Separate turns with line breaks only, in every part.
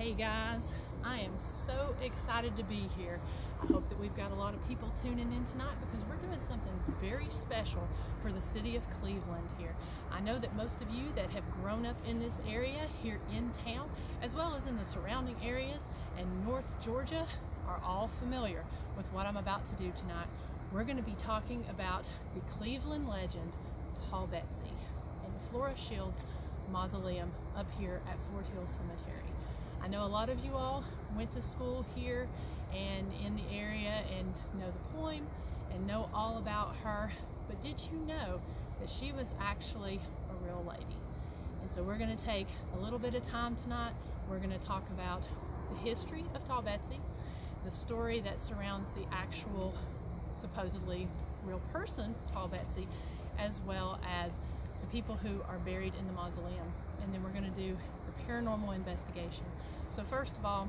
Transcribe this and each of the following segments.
Hey guys, I am so excited to be here. I hope that we've got a lot of people tuning in tonight because we're doing something very special for the city of Cleveland here. I know that most of you that have grown up in this area here in town, as well as in the surrounding areas and North Georgia, are all familiar with what I'm about to do tonight. We're going to be talking about the Cleveland legend, Tall Betsy, and the Flora Shields Mausoleum up here at Fort Hill Cemetery. I know a lot of you all went to school here and in the area and know the poem and know all about her, but did you know that she was actually a real lady? And so we're going to take a little bit of time tonight. We're going to talk about the history of Tall Betsy, the story that surrounds the actual supposedly real person, Tall Betsy, as well as the people who are buried in the mausoleum. And then we're going to do the paranormal investigation. So first of all,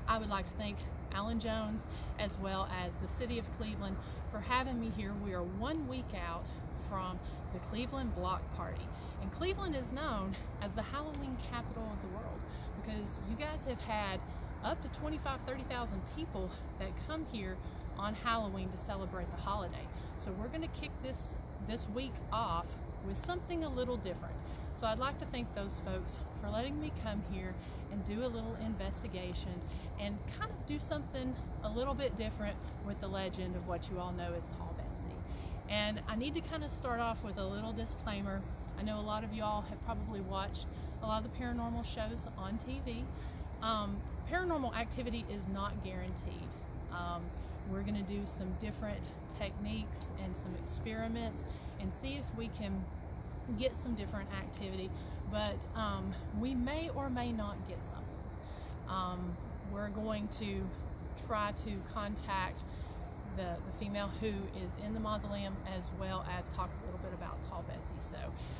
I would like to thank Alan Jones as well as the city of Cleveland for having me here. We are 1 week out from the Cleveland Block Party. And Cleveland is known as the Halloween capital of the world because you guys have had up to 30,000 people that come here on Halloween to celebrate the holiday. So we're going to kick this week off with something a little different. So I'd like to thank those folks for letting me come here and do a little investigation and kind of do something a little bit different with the legend of what you all know as Tall Betsy. And I need to kind of start off with a little disclaimer. I know a lot of y'all have probably watched a lot of the paranormal shows on TV. Paranormal activity is not guaranteed. We're going to do some different techniques and some experiments and see if we can get some different activity, but we may or may not get something. We're going to try to contact the female who is in the mausoleum as well as talk a little bit about Tall Betsy. So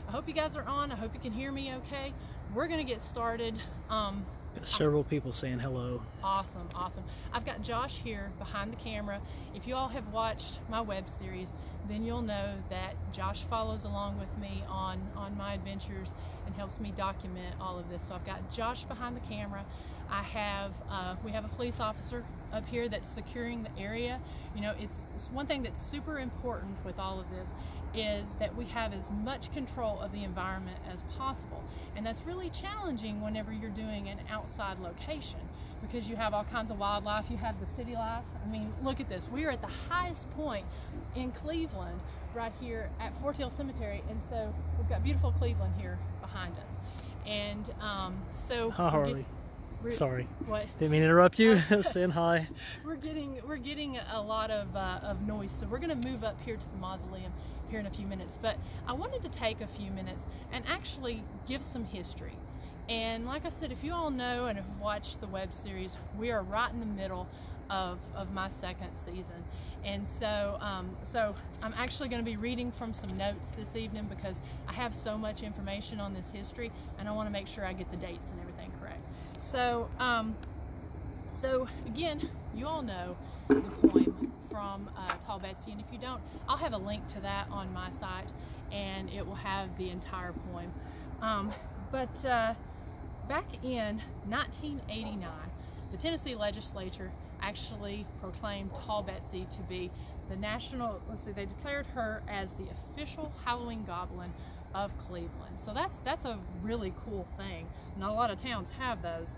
I hope you guys are on. I hope you can hear me okay. We're going to get started.
Got several people saying hello.
Awesome, awesome. I've got Josh here behind the camera. If you all have watched my web series, then you'll know that Josh follows along with me on my adventures and helps me document all of this. So I've got Josh behind the camera. We have a police officer up here that's securing the area. You know, it's one thing that's super important with all of this is that we have as much control of the environment as possible. And that's really challenging whenever you're doing an outside location because you have all kinds of wildlife, you have the city life. I mean, look at this. We are at the highest point in Cleveland right here at Fort Hill Cemetery, and so we've got beautiful Cleveland here behind us. And so
Harley. Sorry.
What?
Didn't mean to interrupt you. Saying hi.
We're getting a lot of noise, so we're going to move up here to the mausoleum here in a few minutes. But I wanted to take a few minutes and actually give some history. And like I said, if you all know and have watched the web series, we are right in the middle of my second season. And so I'm actually going to be reading from some notes this evening because I have so much information on this history and I want to make sure I get the dates and everything correct. So again, you all know the poem from Tall Betsy, and if you don't, I'll have a link to that on my site and it will have the entire poem. But back in 1989, the Tennessee legislature actually proclaimed Tall Betsy to be the national, they declared her as the official Halloween goblin of Cleveland. So that's a really cool thing. Not a lot of towns have those.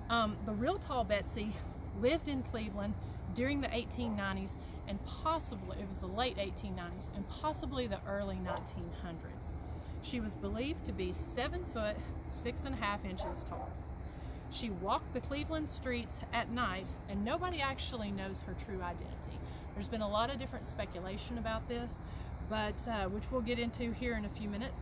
The real Tall Betsy lived in Cleveland during the 1890s and possibly, it was the late 1890s and possibly the early 1900s. She was believed to be 7 foot 6.5 inches tall. She walked the Cleveland streets at night and nobody actually knows her true identity. There's been a lot of different speculation about this, but which we'll get into here in a few minutes.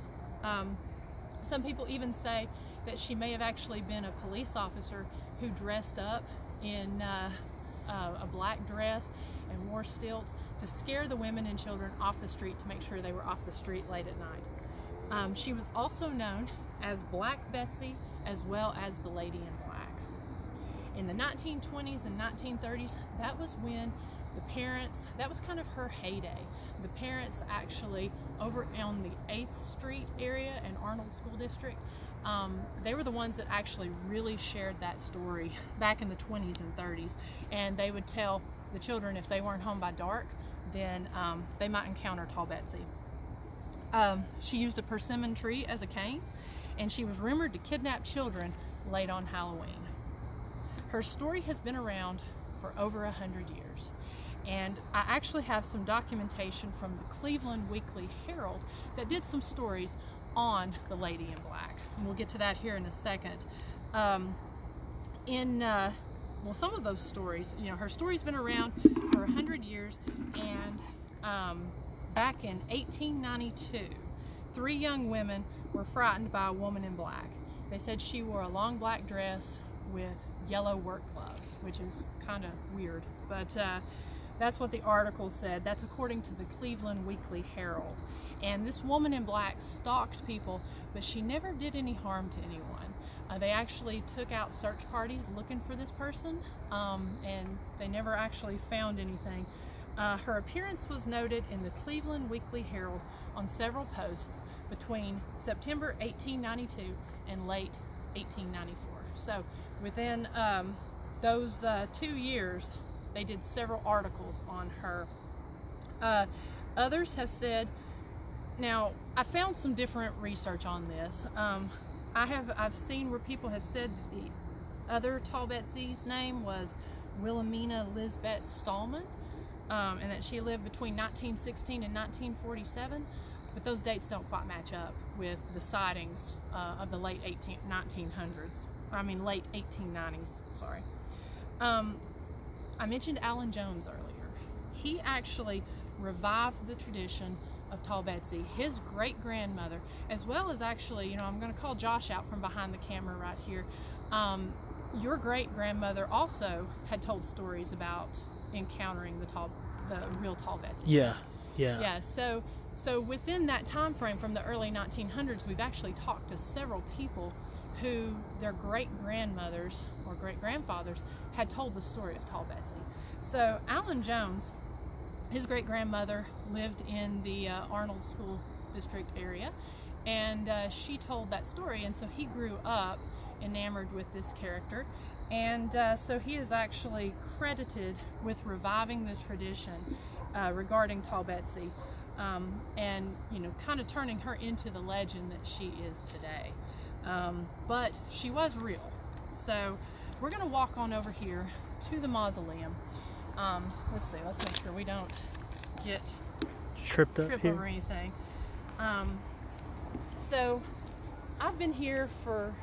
Some people even say that she may have actually been a police officer who dressed up in a black dress and wore stilts to scare the women and children off the street to make sure they were off the street late at night. She was also known as Black Betsy as well as the Lady in Black. In the 1920s and 1930s, that was when The parents, that was kind of her heyday. The parents actually, over on the 8th Street area in Arnold School District, they were the ones that actually really shared that story back in the 20s and 30s. And they would tell the children if they weren't home by dark, then they might encounter Tall Betsy. She used a persimmon tree as a cane, and she was rumored to kidnap children late on Halloween. Her story has been around for over 100 years. And I actually have some documentation from the Cleveland Weekly Herald that did some stories on the Lady in Black. And we'll get to that here in a second. Well, some of those stories, you know, her story's been around for 100 years, and back in 1892, 3 young women were frightened by a woman in black. They said she wore a long black dress with yellow work gloves, which is kind of weird, but that's what the article said. That's according to the Cleveland Weekly Herald. And this woman in black stalked people, but she never did any harm to anyone. They actually took out search parties looking for this person, and they never actually found anything. Her appearance was noted in the Cleveland Weekly Herald on several posts between September 1892 and late 1894. So within those 2 years, they did several articles on her. Others have said, now I found some different research on this. I've seen where people have said that the other Tall Betsy's name was Wilhelmina Lisbeth Stallman, and that she lived between 1916 and 1947, but those dates don't quite match up with the sightings of the late 1900s. I mean late 1890s, sorry. I mentioned Alan Jones earlier. He actually revived the tradition of Tall Betsy. His great-grandmother, as well as actually, you know, I'm going to call Josh out from behind the camera right here. Your great-grandmother also had told stories about encountering the real Tall Betsy.
Yeah.
So within that time frame from the early 1900s, we've actually talked to several people who their great-grandmothers or great-grandfathers had told the story of Tall Betsy. So Alan Jones, his great-grandmother lived in the Arnold School District area, and she told that story, and so he grew up enamored with this character, and so he is actually credited with reviving the tradition regarding Tall Betsy, and you know, kind of turning her into the legend that she is today. But she was real. So we're going to walk on over here to the mausoleum. Let's see, let's make sure we don't get
tripped here
over anything. So I've been here for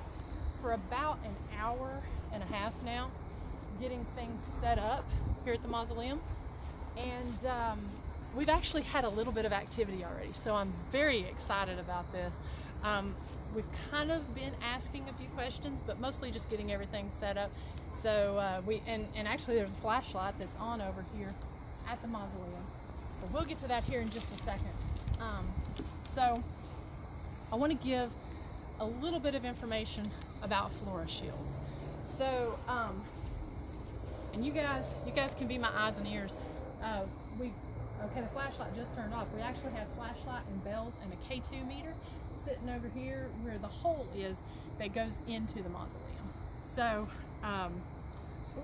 about an hour and a half now, getting things set up here at the mausoleum, and we've actually had a little bit of activity already, so I'm very excited about this. We've kind of been asking a few questions, but mostly just getting everything set up. So and actually there's a flashlight that's on over here at the mausoleum. But we'll get to that here in just a second. So I want to give a little bit of information about Flora Shields. So, and you guys can be my eyes and ears. Okay, the flashlight just turned off. We actually have flashlight and bells and a K2 meter sitting over here where the hole is that goes into the mausoleum. So,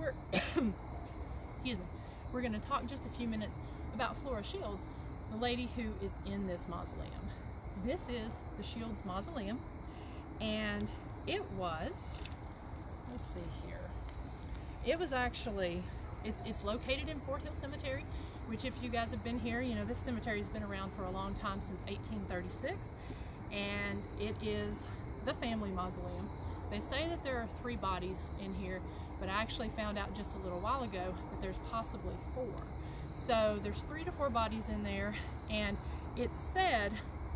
we're, excuse me, we're going to talk just a few minutes about Flora Shields, the lady who is in this mausoleum. This is the Shields Mausoleum, and it was, let's see here, it was actually, it's located in Fort Hill Cemetery, which if you guys have been here, you know this cemetery has been around for a long time, since 1836, and it is the family mausoleum. They say that there are 3 bodies in here, but I actually found out just a little while ago that there's possibly 4. So there's 3 to 4 bodies in there, and it's said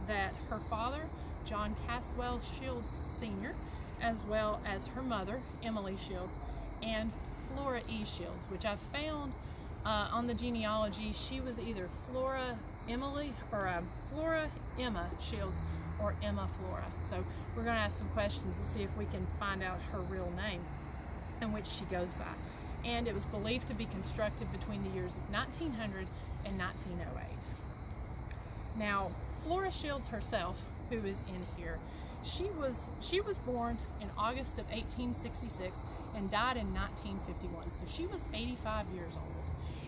that her father, John Caswell Shields Sr., as well as her mother, Emily Shields, and Flora E. Shields, which I found on the genealogy, she was either Flora Emily or Flora Emma Shields or Emma Flora. So we're going to ask some questions to see if we can find out her real name and which she goes by. and it was believed to be constructed between the years of 1900 and 1908. Now, Flora Shields herself, who is in here, she was born in August of 1866 and died in 1951, so she was 85 years old,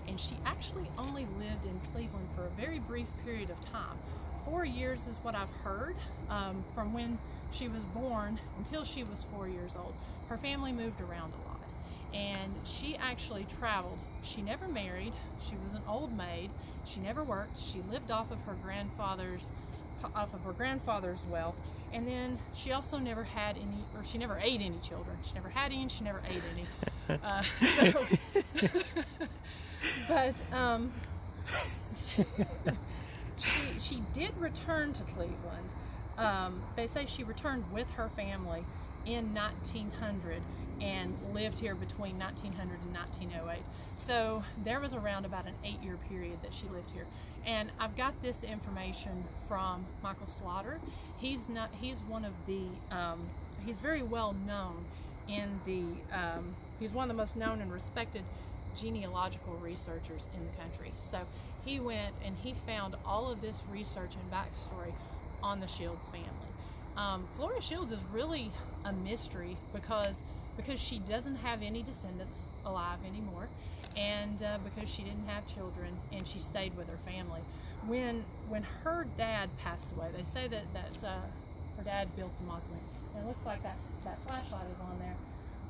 and she actually only lived in Cleveland for a very brief period of time. 4 years is what I've heard, from when she was born until she was 4 years old. Her family moved around a lot, and she actually traveled. She never married. She was an old maid. She never worked. She lived off of her grandfather's wealth, and then she also never had any, or she never ate any children. She never had any, and she never ate any. But she did return to Cleveland. They say she returned with her family in 1900 and lived here between 1900 and 1908. So there was around about an 8-year period that she lived here. And I've got this information from Michael Slaughter. He's one of the, he's very well known in the, he's one of the most known and respected genealogical researchers in the country. So he went and he found all of this research and backstory on the Shields family. Flora Shields is really a mystery because she doesn't have any descendants alive anymore, and because she didn't have children and she stayed with her family. When her dad passed away, they say that her dad built the mausoleum. And it looks like that flashlight is on there,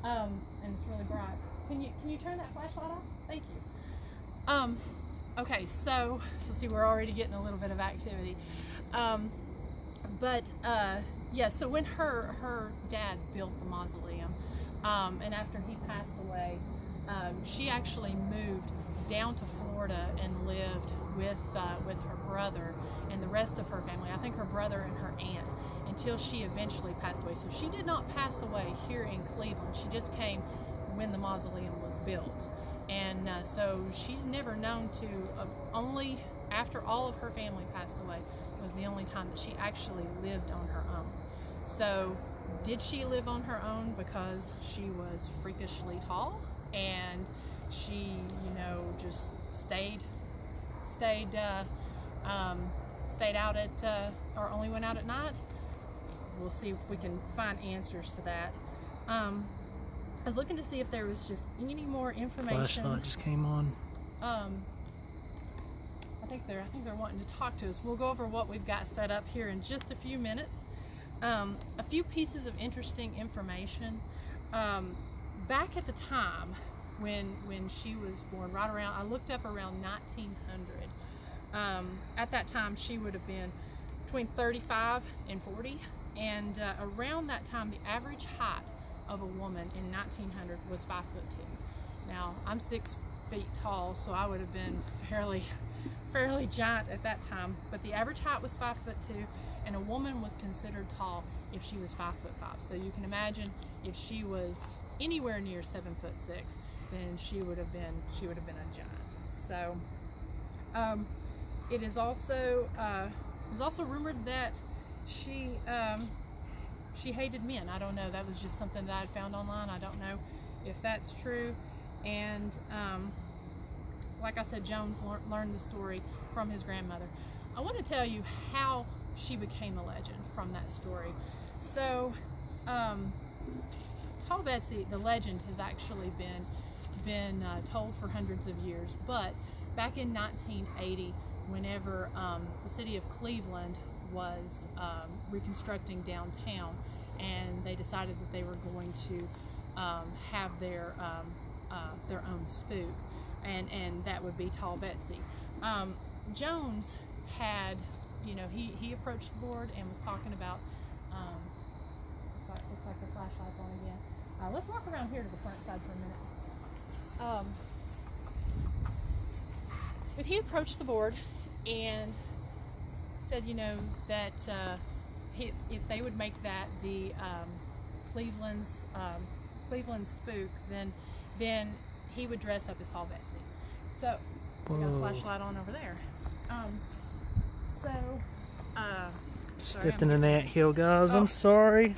and it's really bright. Can you turn that flashlight off? Thank you. Okay, so see, we're already getting a little bit of activity. Yeah, so when her dad built the mausoleum, and after he passed away, she actually moved down to Florida and lived with her brother and the rest of her family. I think her brother and her aunt, until she eventually passed away. So she did not pass away here in Cleveland. She just came when the mausoleum was built, and so she's never known to. Only after all of her family passed away was the only time that she actually lived on her own. So did she live on her own because she was freakishly tall and she, just stayed out at, or only went out at night? We'll see if we can find answers to that. I was looking to see if there was just any more information.
Flashlight just came on.
I think they're wanting to talk to us. We'll go over what we've got set up here in just a few minutes. A few pieces of interesting information. Back at the time when she was born, right around, I looked up around 1900. At that time, she would have been between 35 and 40, and around that time, the average height of a woman in 1900 was 5'2". Now, I'm 6 feet tall, so I would have been fairly giant at that time, but the average height was 5'2", and a woman was considered tall if she was 5'5". So you can imagine if she was anywhere near 7'6", then she would have been a giant. So it is also rumored that she hated men. I don't know. That was just something that I found online. I don't know if that's true. And like I said, Jones learned the story from his grandmother. I want to tell you how she became a legend from that story. So, Tall Betsy, the legend, has actually been told for hundreds of years. But back in 1980, whenever the city of Cleveland was reconstructing downtown, and they decided that they were going to have their own spook, and that would be Tall Betsy. Jones had, he approached the board and was talking about, looks like the flashlight's on again. Let's walk around here to the front side for a minute. But he approached the board and said, that if they would make that the Cleveland's spook, then he would dress up as Tall Betsy. So we got a flashlight on over there.
Stepped in an anthill, guys. I'm sorry.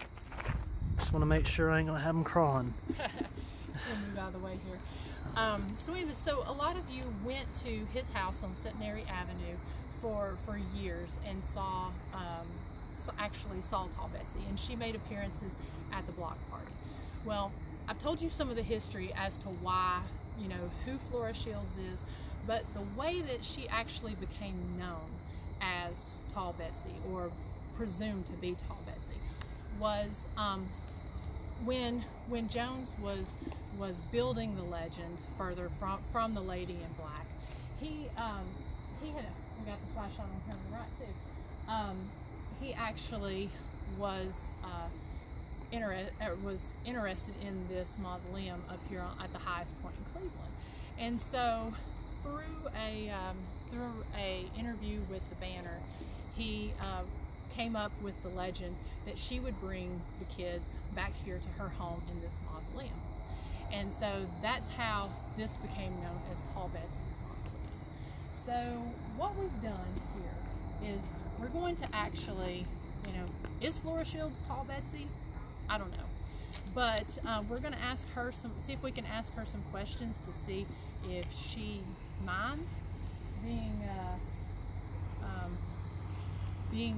Just want to make sure I ain't gonna have them crawling.
We'll move out of the way here. So anyway, so a lot of you went to his house on Centenary Avenue for years and actually saw Tall Betsy, and she made appearances at the block party. Well, I've told you some of the history as to why, you know, who Flora Shields is, but the way that she actually became known as Tall Betsy, or presumed to be Tall Betsy, was when Jones was building the legend further from the Lady in Black. He had, we got the flashlight on here on the right too. He actually was interested in this mausoleum up here at the highest point in Cleveland, and so through a interview with the Banner, he came up with the legend that she would bring the kids back here to her home in this mausoleum, and so that's how this became known as Tall Betsy's Mausoleum. So what we've done here is we're going to actually, you know, is Flora Shields Tall Betsy? I don't know, but we're going to ask her see if we can ask her some questions to see if she minds being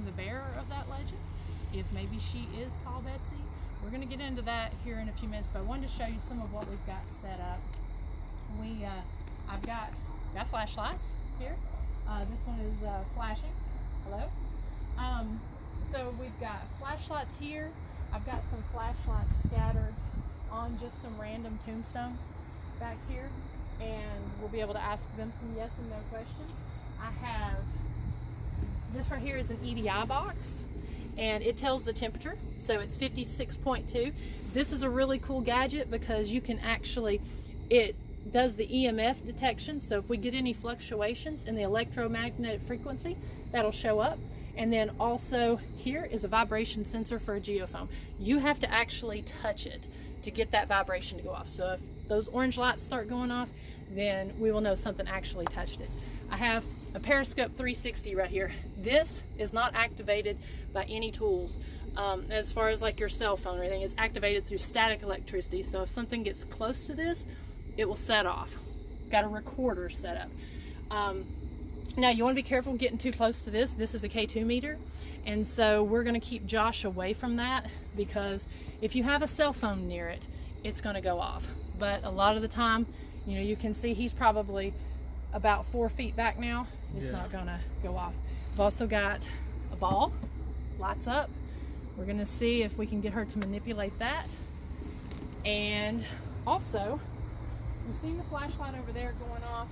the bearer of that legend, if maybe she is Tall Betsy. We're going to get into that here in a few minutes, but I wanted to show you some of what we've got set up. I've got flashlights here. This one is flashing. Hello. So we've got flashlights here. I've got some flashlights scattered on just some random tombstones back here, and we'll be able to ask them some yes and no questions. I have this right here is an EDI box, and it tells the temperature, so it's 56.2. This is a really cool gadget because you can actually, it does the EMF detection, so if we get any fluctuations in the electromagnetic frequency, that'll show up. And then also here is a vibration sensor for a geophone. You have to actually touch it to get that vibration to go off. So if those orange lights start going off, then we will know something actually touched it. I have a Periscope 360 right here. This is not activated by any tools. As far as like your cell phone or anything, it's activated through static electricity. So if something gets close to this, it will set off. Got a recorder set up. Now you want to be careful getting too close to this. This is a K2 meter, and so we're going to keep Josh away from that, because if you have a cell phone near it, it's going to go off. But a lot of the time, you know, you can see he's probably about 4 feet back now. It's not going to go off. I've also got a ball, lights up. We're going to see if we can get her to manipulate that. And also, you've seen the flashlight over there going off.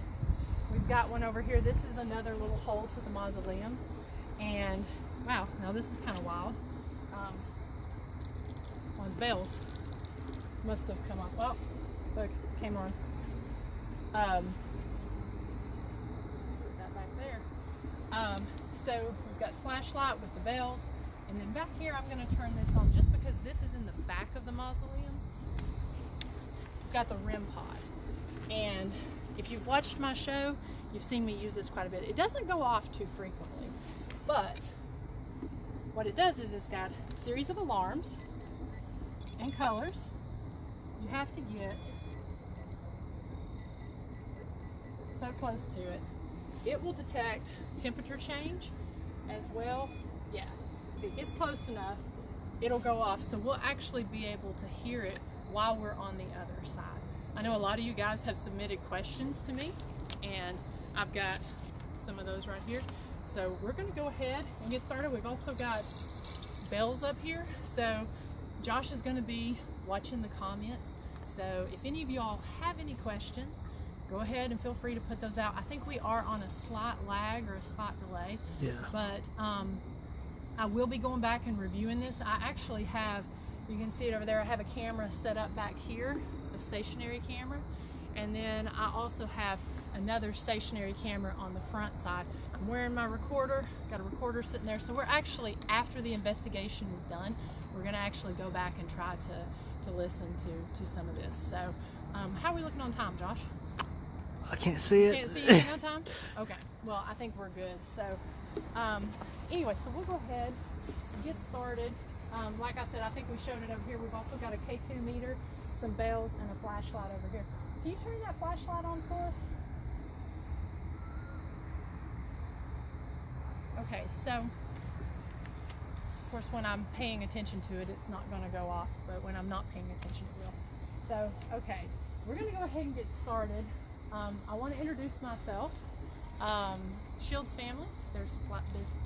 We've got one over here. This is another little hole to the mausoleum. And wow, now this is kind of wild. One of the bells must have come off. Well, look, it came on. Put that back there. So we've got flashlight with the bells. And then back here, I'm going to turn this on just because this is in the back of the mausoleum. We've got the REM pod. And if you've watched my show, you've seen me use this quite a bit. It doesn't go off too frequently, but what it does is it's got a series of alarms and colors. You have to get so close to it. It will detect temperature change as well. Yeah, if it gets close enough, it'll go off. So we'll actually be able to hear it while we're on the other side. I know a lot of you guys have submitted questions to me, and I've got some of those right here. So we're going to go ahead and get started. We've also got bells up here. So Josh is going to be watching the comments. So if any of you all have any questions, go ahead and feel free to put those out. I think we are on a slight lag or a slight delay.
Yeah.
But I will be going back and reviewing this. I actually have, you can see it over there, I have a camera set up back here, a stationary camera, and then I also have another stationary camera on the front side. I'm wearing my recorder, got a recorder sitting there, so we're actually, after the investigation is done, we're going to actually go back and try to listen to some of this. So how are we looking on time, Josh?
I can't see it.
Can't see anything on time? Okay, well I think we're good. So anyway, so we'll go ahead and get started. Like I said, I think we showed it over here. We've also got a K2 meter, some bells, and a flashlight over here. Can you turn that flashlight on for us? Okay, so of course when I'm paying attention to it, it's not going to go off, but when I'm not paying attention, it will. So, okay, we're going to go ahead and get started. I want to introduce myself. Shields family, there's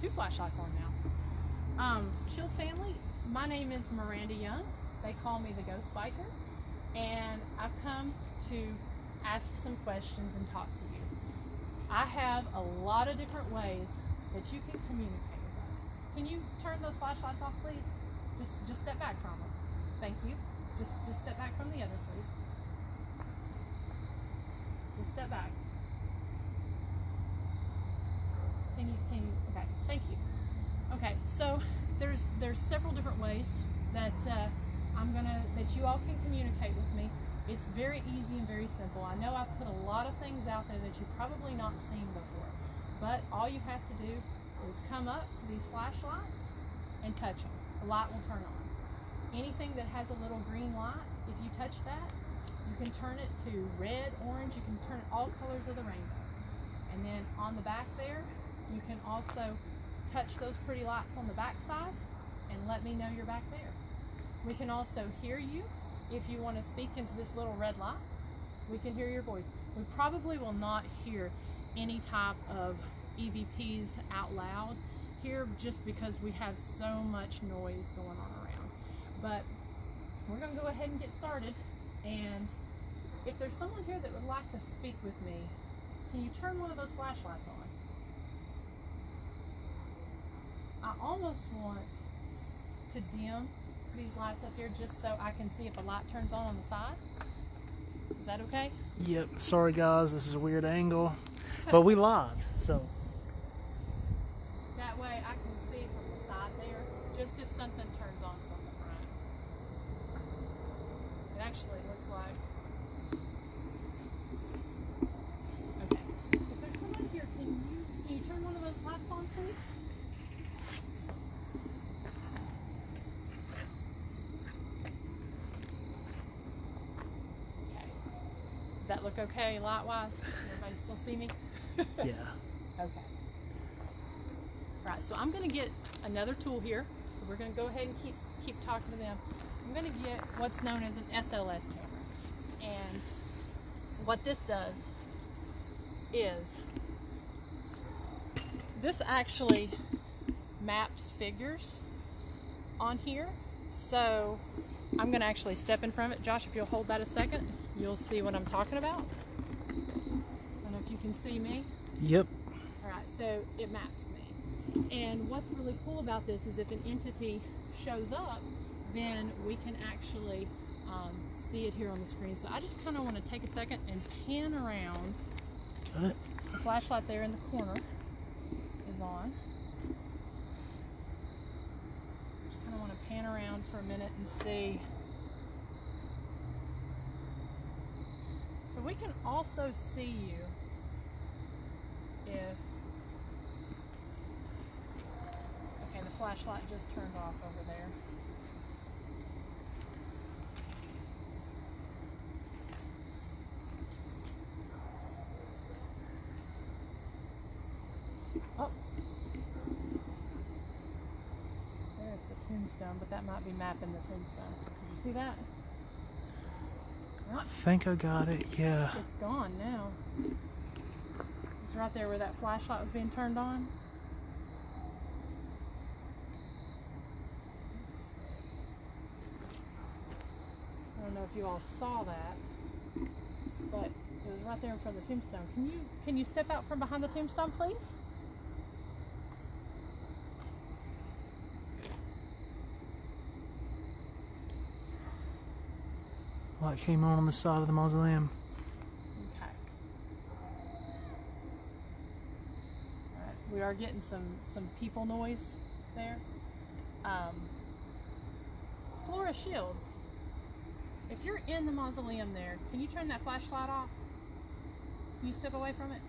2 flashlights on now. Shields family, my name is Miranda Young. They call me the Ghost Biker, and I've come to ask some questions and talk to you. I have a lot of different ways that you can communicate with us. Can you turn those flashlights off, please? Just step back from them. Thank you. Just step back from the other, please. Just step back. Can you, okay, thank you. Okay, so there's several different ways that that you all can communicate with me. It's very easy and very simple. I know I've put a lot of things out there that you've probably not seen before, but all you have to do is come up to these flashlights and touch them. The light will turn on. Anything that has a little green light, if you touch that, you can turn it to red, orange, you can turn it all colors of the rainbow. And then on the back there, you can also touch those pretty lights on the back side and let me know you're back there. We can also hear you. If you want to speak into this little red light, we can hear your voice. We probably will not hear any type of EVPs out loud here just because we have so much noise going on around. But we're going to go ahead and get started. And if there's someone here that would like to speak with me, can you turn one of those flashlights on? I almost want to dim these lights up here just so I can see if a light turns on the side. Is that okay?
Yep. Sorry guys, this is a weird angle, but we live, so.
That way I can see from the side there, just if something turns on from the front. It actually looks like. Okay. If there's someone here, can you turn one of those lights on, please? Does that look okay light-wise? Everybody still see me?
Yeah.
Okay. Right, so I'm going to get another tool here. So we're going to go ahead and keep talking to them. I'm going to get what's known as an SLS camera. And what this does is this actually maps figures on here. So I'm going to actually step in front of it. Josh, if you'll hold that a second, you'll see what I'm talking about. I don't know if you can see me.
Yep.
All right, so it maps me. And what's really cool about this is if an entity shows up, then we can actually see it here on the screen. So I just kind of want to take a second and pan around.
Got it.
The flashlight there in the corner is on. Just kind of want to pan around for a minute and see. So we can also see you if, okay, the flashlight just turned off over there. Oh, there's the tombstone, but that might be mapping the tombstone. Did you see that?
I think I got it, yeah.
It's gone now. It's right there where that flashlight was being turned on. I don't know if you all saw that, but it was right there in front of the tombstone. Can you step out from behind the tombstone, please?
Light came on the side of the mausoleum.
Okay. All right. We are getting some people noise there. Flora Shields, if you're in the mausoleum there, can you turn that flashlight off? Can you step away from it?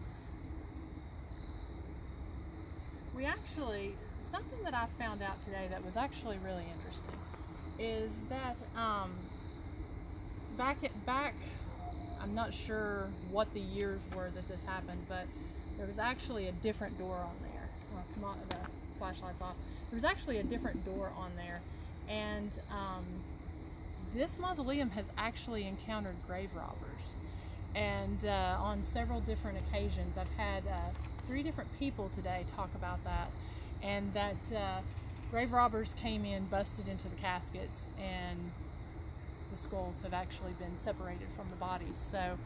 We actually, something that I found out today that was actually really interesting is that back I'm not sure what the years were that this happened, but there was actually a different door on there. Well, come on, the flashlight's off. There was actually a different door on there, and this mausoleum has actually encountered grave robbers. And on several different occasions, I've had 3 different people today talk about that, and that grave robbers came in, busted into the caskets, and the skulls have actually been separated from the bodies. So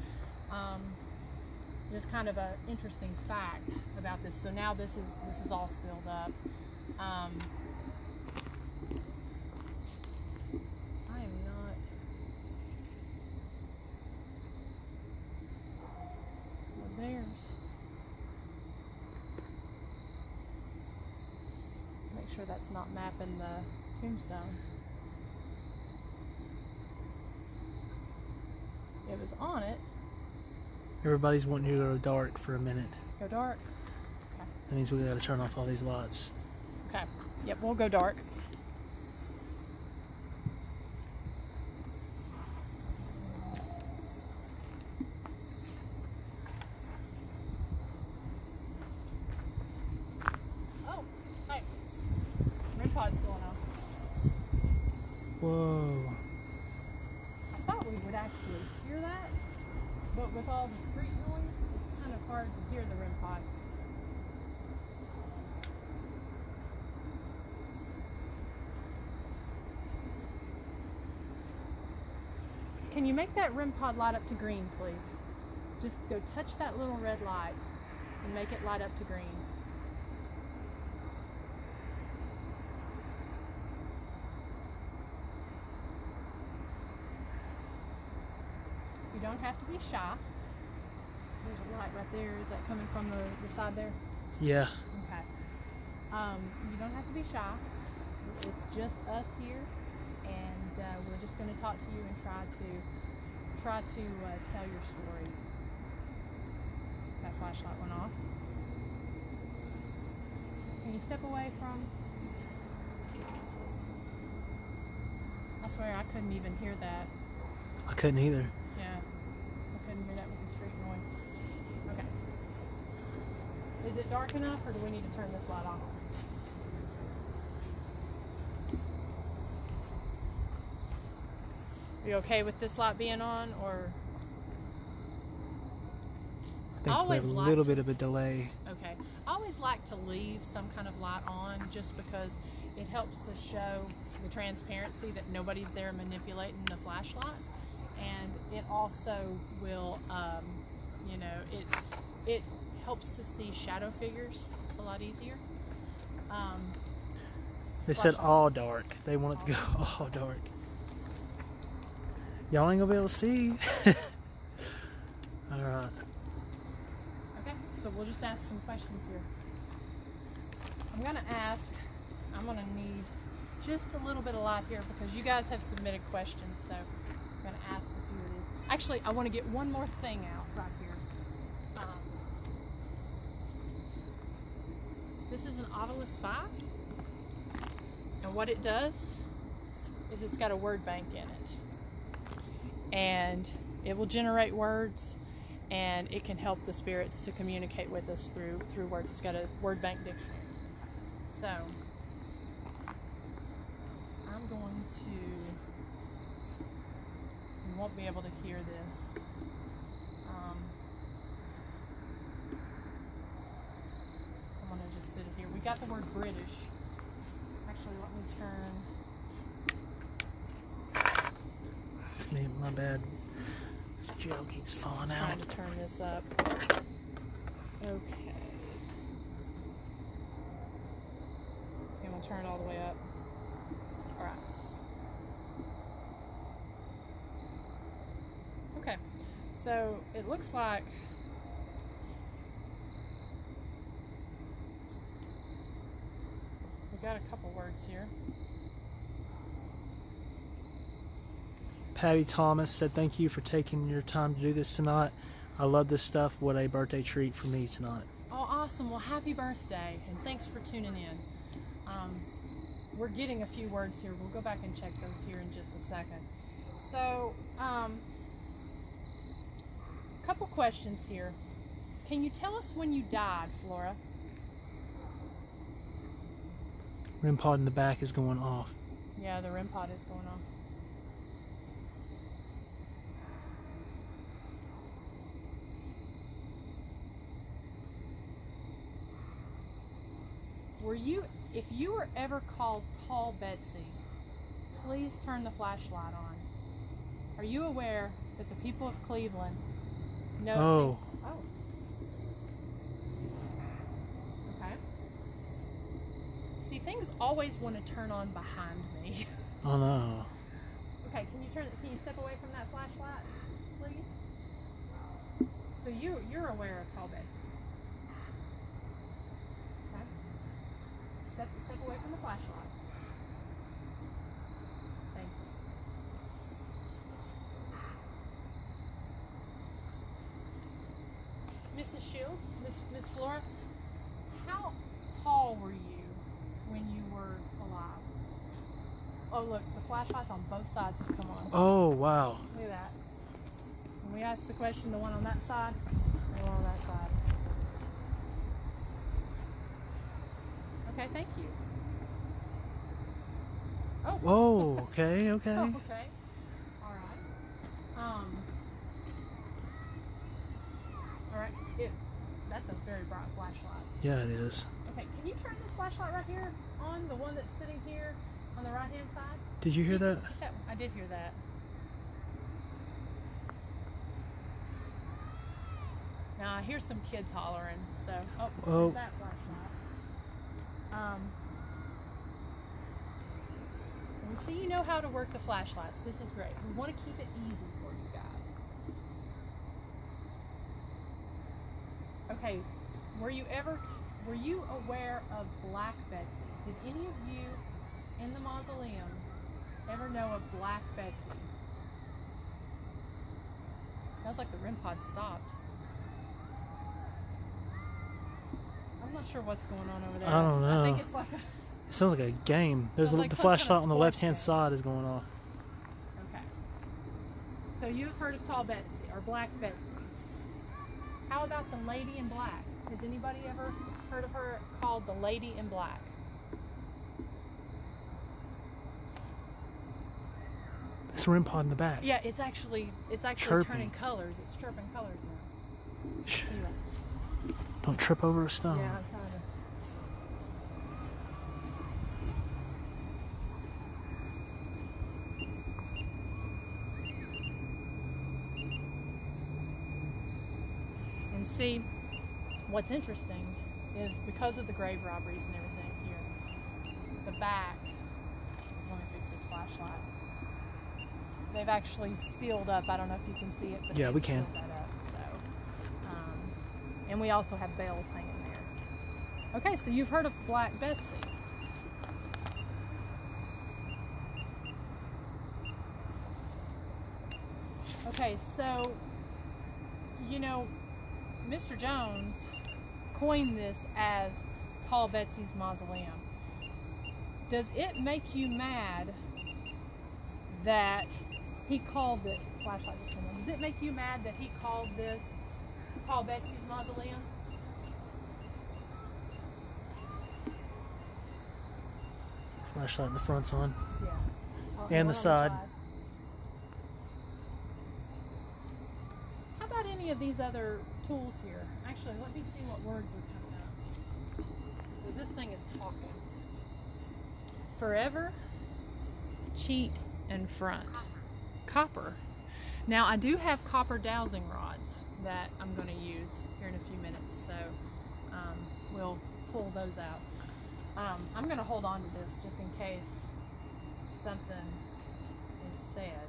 just kind of an interesting fact about this. So now this is all sealed up. I am not. Well, there's. Make sure that's not mapping the tombstone. It was on it.
Everybody's wanting you to go dark for a minute.
Go dark? Okay.
That means we gotta turn off all these lights.
Okay. Yep, we'll go dark. Oh, hey. REM pod's going off.
Whoa.
I thought we would actually hear that, but with all the street noise, it's kind of hard to hear the REM pod. Can you make that REM pod light up to green, please? Just go touch that little red light and make it light up to green. You don't have to be shy. There's a light right there. Is that coming from the side there?
Yeah.
Okay. You don't have to be shy. It's just us here, and we're just going to talk to you and try to tell your story. That flashlight went off. Can you step away from? I swear I couldn't even hear that.
I couldn't either.
Yeah, I couldn't hear that with the street noise. Okay. Is it dark enough, or do we need to turn this light off? Are you okay with this light being on, or?
I think we have a little bit of a delay.
Okay. I always like to leave some kind of light on just because it helps to show the transparency that nobody's there manipulating the flashlight. And it also will, you know, it helps to see shadow figures a lot easier.
They said all dark. They want it to go all dark. Y'all ain't gonna be able to see. Alright.
Okay, so we'll just ask some questions here. I'm gonna need just a little bit of light here because you guys have submitted questions, so I'm gonna ask a few of these. Actually, I want to get one more thing out right here. This is an Obelisk 5, and what it does is it's got a word bank in it, and it will generate words, and it can help the spirits to communicate with us through words. It's got a word bank dictionary. So I'm going to, you won't be able to hear this. I'm going to just sit it here. We got the word British. Actually, let me turn.
It's me, my bad. This gel keeps falling out.
Trying to turn this up. Okay. I'm going to turn it all the way up. Alright. Okay. So it looks like we got a couple words here.
Patty Thomas said, thank you for taking your time to do this tonight. I love this stuff. What a birthday treat for me tonight.
Oh, awesome. Well, happy birthday, and thanks for tuning in. We're getting a few words here. We'll go back and check those here in just a second. So, couple questions here. Can you tell us when you died, Flora?
REM pod in the back is going off.
Yeah, the REM pod is going off. If you were ever called Tall Betsy, please turn the flashlight on. Are you aware that the people of Cleveland know? Oh. Okay. See, things always want to turn on behind me.
Oh no.
Okay, can you step away from that flashlight, please? So you're aware of Tall Betsy. Okay. Step away from the flashlight. Thank you. Mrs. Shields, Miss Flora, how tall were you when you were alive? Oh look, the flashlights on both sides have come on.
Oh wow.
Look at that. When we asked the question, the one on that side, and the one on that side. Okay, thank you. Oh.
Whoa, okay.
Oh, okay. All right. That's a very bright flashlight.
Yeah, it is.
Okay, can you turn this flashlight right here on, the one that's sitting here on the right-hand side?
Did you hear that?
Yeah, I did hear that. Now I hear some kids hollering, so there's that flashlight. We see you know how to work the flashlights. This is great. We want to keep it easy for you guys. Okay, were you aware of Black Betsy? Did any of you in the mausoleum ever know of Black Betsy? Sounds like the REM pod stopped. I'm not sure what's going on over there.
I don't know.
I think it's like a...
It sounds like a game. There's
like
the
some kind of
flashlight on the
sports
left-hand
game.
side is going off.
Okay. So you've heard of Tall Betsy or Black Betsy. How about the Lady in Black? Has anybody ever heard of her called the Lady in Black?
It's a REM pod in the back.
Yeah, it's actually
Chirping.
turning colors. It's chirping colors now.
Shh.
Anyway.
Don't trip over a stone.
Yeah, I'm trying to. And see, what's interesting is because of the grave robberies and everything here, the back, let me fix this flashlight, they've actually sealed up. I don't know if you can see it, but
Yeah,
they've
we can.
sealed that up, so, and we also have bells hanging there. Okay, so you've heard of Black Betsy. Okay, so, you know, Mr. Jones coined this as Tall Betsy's Mausoleum. Does it make you mad that he called this flashlight this one? Does it make you mad that he called this Tall Betsy's Mausoleum?
Flashlight in the front's on.
Yeah.
And the side.
How about any of these other tools here? Actually, let me see what words are coming up. Because this thing is talking. Forever, cheat, and front. Copper. Now, I do have copper dowsing rods that I'm going to use here in a few minutes, so we'll pull those out. I'm going to hold on to this just in case something is said.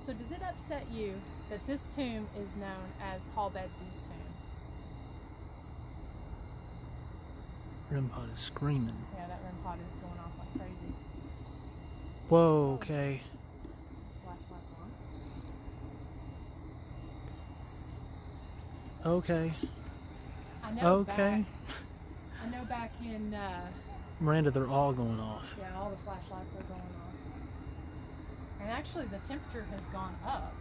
So does it upset you that this tomb is known as Tall Betsy's tomb?
REM pod is screaming.
Yeah, that REM pod is going off like crazy.
Whoa, okay.
Flashlight's on.
Okay.
I know
Okay.
I know back in,
Miranda, they're all going off.
yeah, all the flashlights are going off. And actually the temperature has gone up.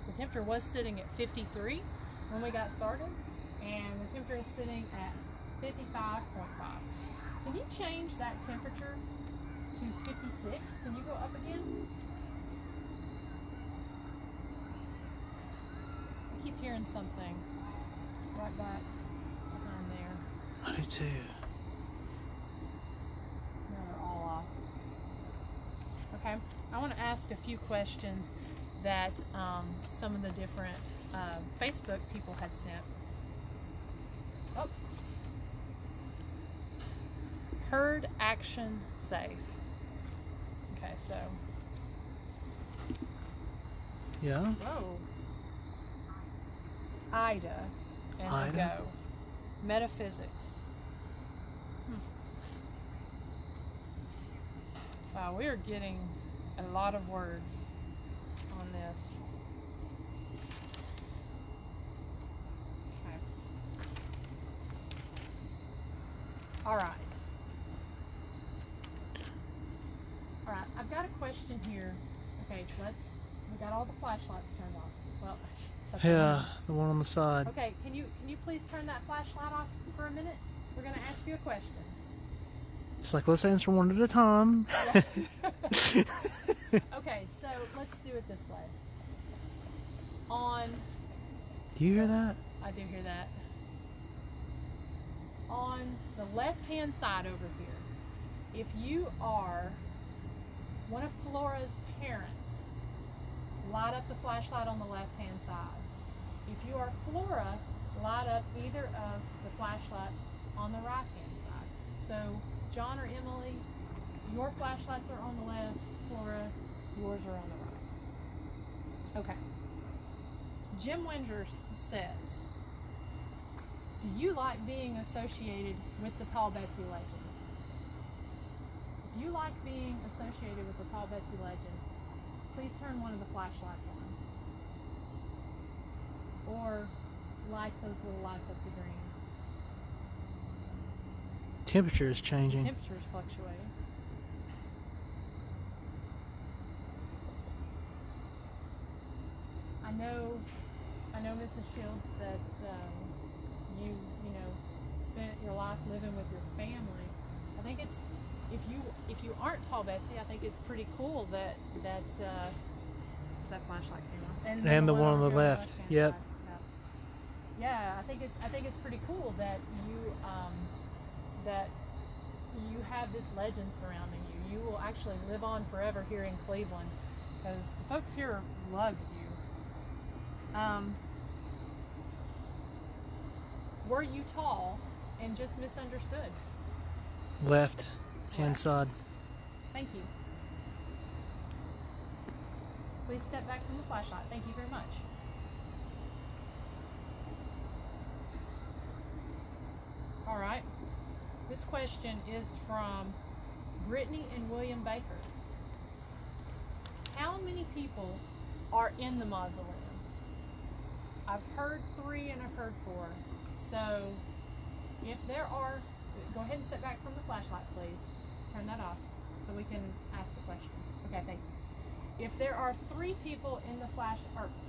The temperature was sitting at 53 when we got started, and the temperature is sitting at 55.5. Can you change that temperature to 56? Can you go up again? I keep hearing something right back behind there.
I do too.
No, they're all off. Okay, I want to ask a few questions that some of the different Facebook people had sent. Oh. Herd action safe. Okay, so.
Yeah.
Whoa. Ida. And
Ida?
we go. Metaphysics. Wow, we are getting a lot of words on this. Okay. All right. All right, I've got a question here. Okay, we got all the flashlights turned off. Well, that's
Yeah, the one on the side.
Okay, can you please turn that flashlight off for a minute? We're going to ask you a question.
It's like, let's answer one at a time.
Okay, so let's do it this way.
Do you hear that?
I do hear that. On the left-hand side over here, if you are one of Flora's parents, light up the flashlight on the left-hand side. If you are Flora, light up either of the flashlights on the right-hand side. So, John or Emily, your flashlights are on the left, Flora, yours are on the right. Okay. Jim Winger says, do you like being associated with the Tall Betsy legend? If you like being associated with the Tall Betsy legend, please turn one of the flashlights on. Or light those little lights up the green.
Temperature is changing.
Temperature is fluctuating. I know, Mrs. Shields, that you spent your life living with your family. I think it's if you aren't Tall Betsy, I think it's pretty cool that that flashlight came on. And
the one on the
over here
left. Yep.
side. Yeah, I think it's pretty cool that you have this legend surrounding you. You will actually live on forever here in Cleveland because the folks here love you. Were you tall and just misunderstood?
Left hand side.
Thank you. Please step back from the flashlight. Thank you very much. All right. This question is from Brittany and William Baker. How many people are in the mausoleum? I've heard 3 and I've heard 4. So if there are, go ahead and step back from the flashlight, please. Turn that off so we can ask the question. Okay, thank you. If there are 3 people in the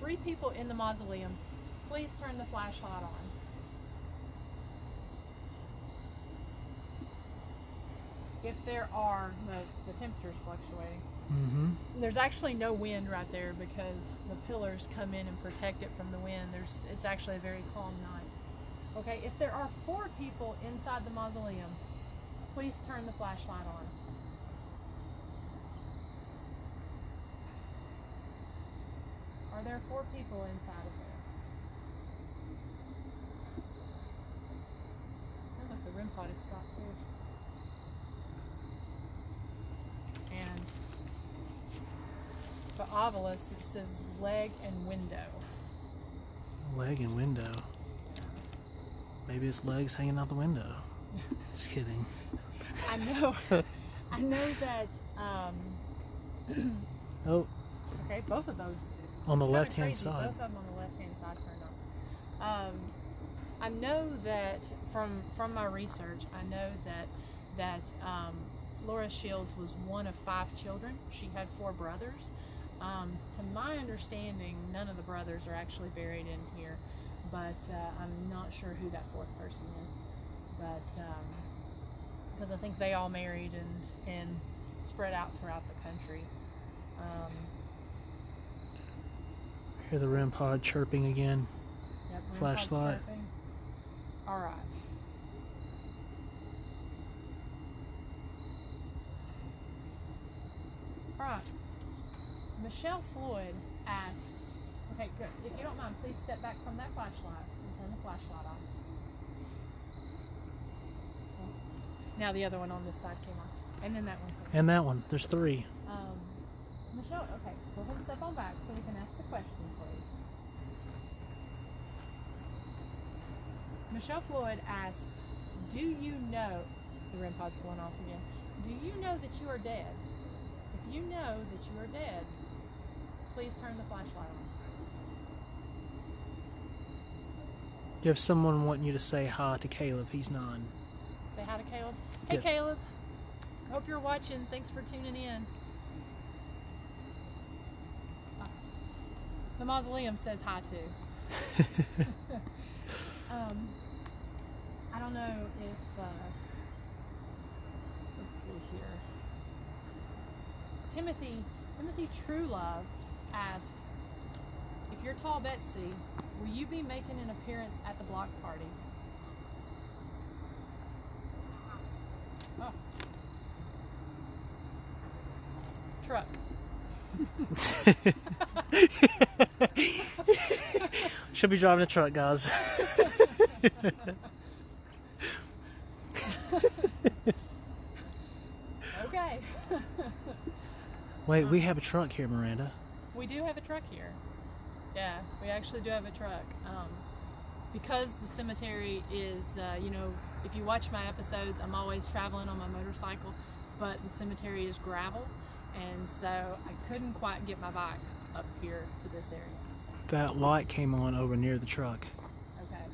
3 people in the mausoleum, please turn the flashlight on. If there are, the temperature's fluctuating.
Mm-hmm.
There's actually no wind right there because the pillars come in and protect it from the wind. It's actually a very calm night. Okay, if there are 4 people inside the mausoleum, please turn the flashlight on. Are there 4 people inside of there? Sounds like the REM pod is stopped too. And the obelisk, it says leg and window.
Leg and window. Maybe it's legs hanging out the window. Just kidding.
I know that,
Oh.
okay, both of those.
On the
Kinda
left-hand
crazy,
side.
Both of them on the left-hand side turned on. I know that from my research, I know that Flora Shields was one of 5 children. She had 4 brothers. To my understanding, none of the brothers are actually buried in here, but I'm not sure who that fourth person is. But because I think they all married and spread out throughout the country.
Hear the REM pod chirping again.
Yep,
Flashlight.
All right. All right. Michelle Floyd asks, okay, good. If you don't mind, please step back from that flashlight and turn the flashlight off. Now the other one on this side came on. And then that one.
And that one. There's three.
Michelle, okay, go ahead and step on back so we can ask the question, please. Michelle Floyd asks, do you know, the REM pod's going off again, do you know that you are dead? If you know that you are dead, please turn the flashlight on.
You have someone wanting you to say hi to Caleb. He's 9.
Say hi to Caleb. Hey,
Yep.
Caleb. Hope you're watching. Thanks for tuning in. The Mausoleum says hi too. I don't know if, let's see here. Timothy Truelove asks, if you're Tall Betsy, will you be making an appearance at the block party? Oh. Truck.
Should be driving a truck, guys.
Okay.
Wait, we have a truck here, Miranda.
We do have a truck here. Yeah, we actually do have a truck. Because the cemetery is, you know, if you watch my episodes, I'm always traveling on my motorcycle, but the cemetery is gravel, and so I couldn't quite get my bike up here to this area.
That light came on over near the truck.
Okay.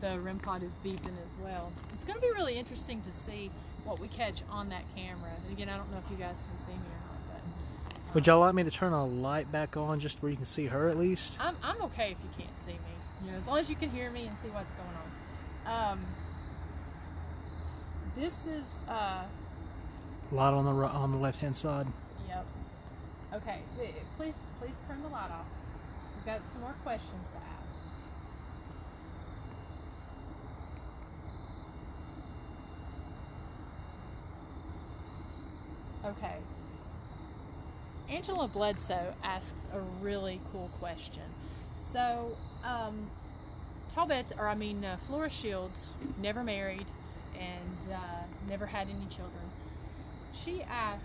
The REM pod is beeping as well. It's going to be really interesting to see what we catch on that camera. And again, I don't know if you guys can see me or not, but...
Would y'all like me to turn a light back on just where you can see her at least?
I'm okay if you can't see me. You know, as long as you can hear me and see what's going on. This is...
Light on the left-hand side.
Yep. Okay, please turn the light off. We've got some more questions to ask. Okay. Angela Bledsoe asks a really cool question. So, Flora Shields never married and never had any children. She asks,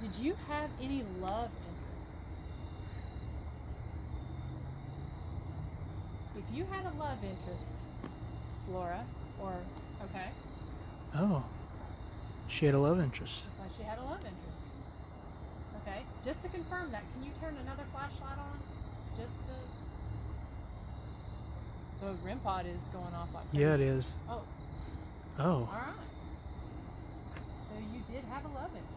did you have any love interests? If you had a love interest, Flora, or, okay.
Oh. She had a love interest.
Looks like she had a love interest. Okay, just to confirm that, can you turn another flashlight on? Just to... The REM pod is going off like that.
Yeah, it is.
Oh.
Oh.
Alright. So you did have a love interest.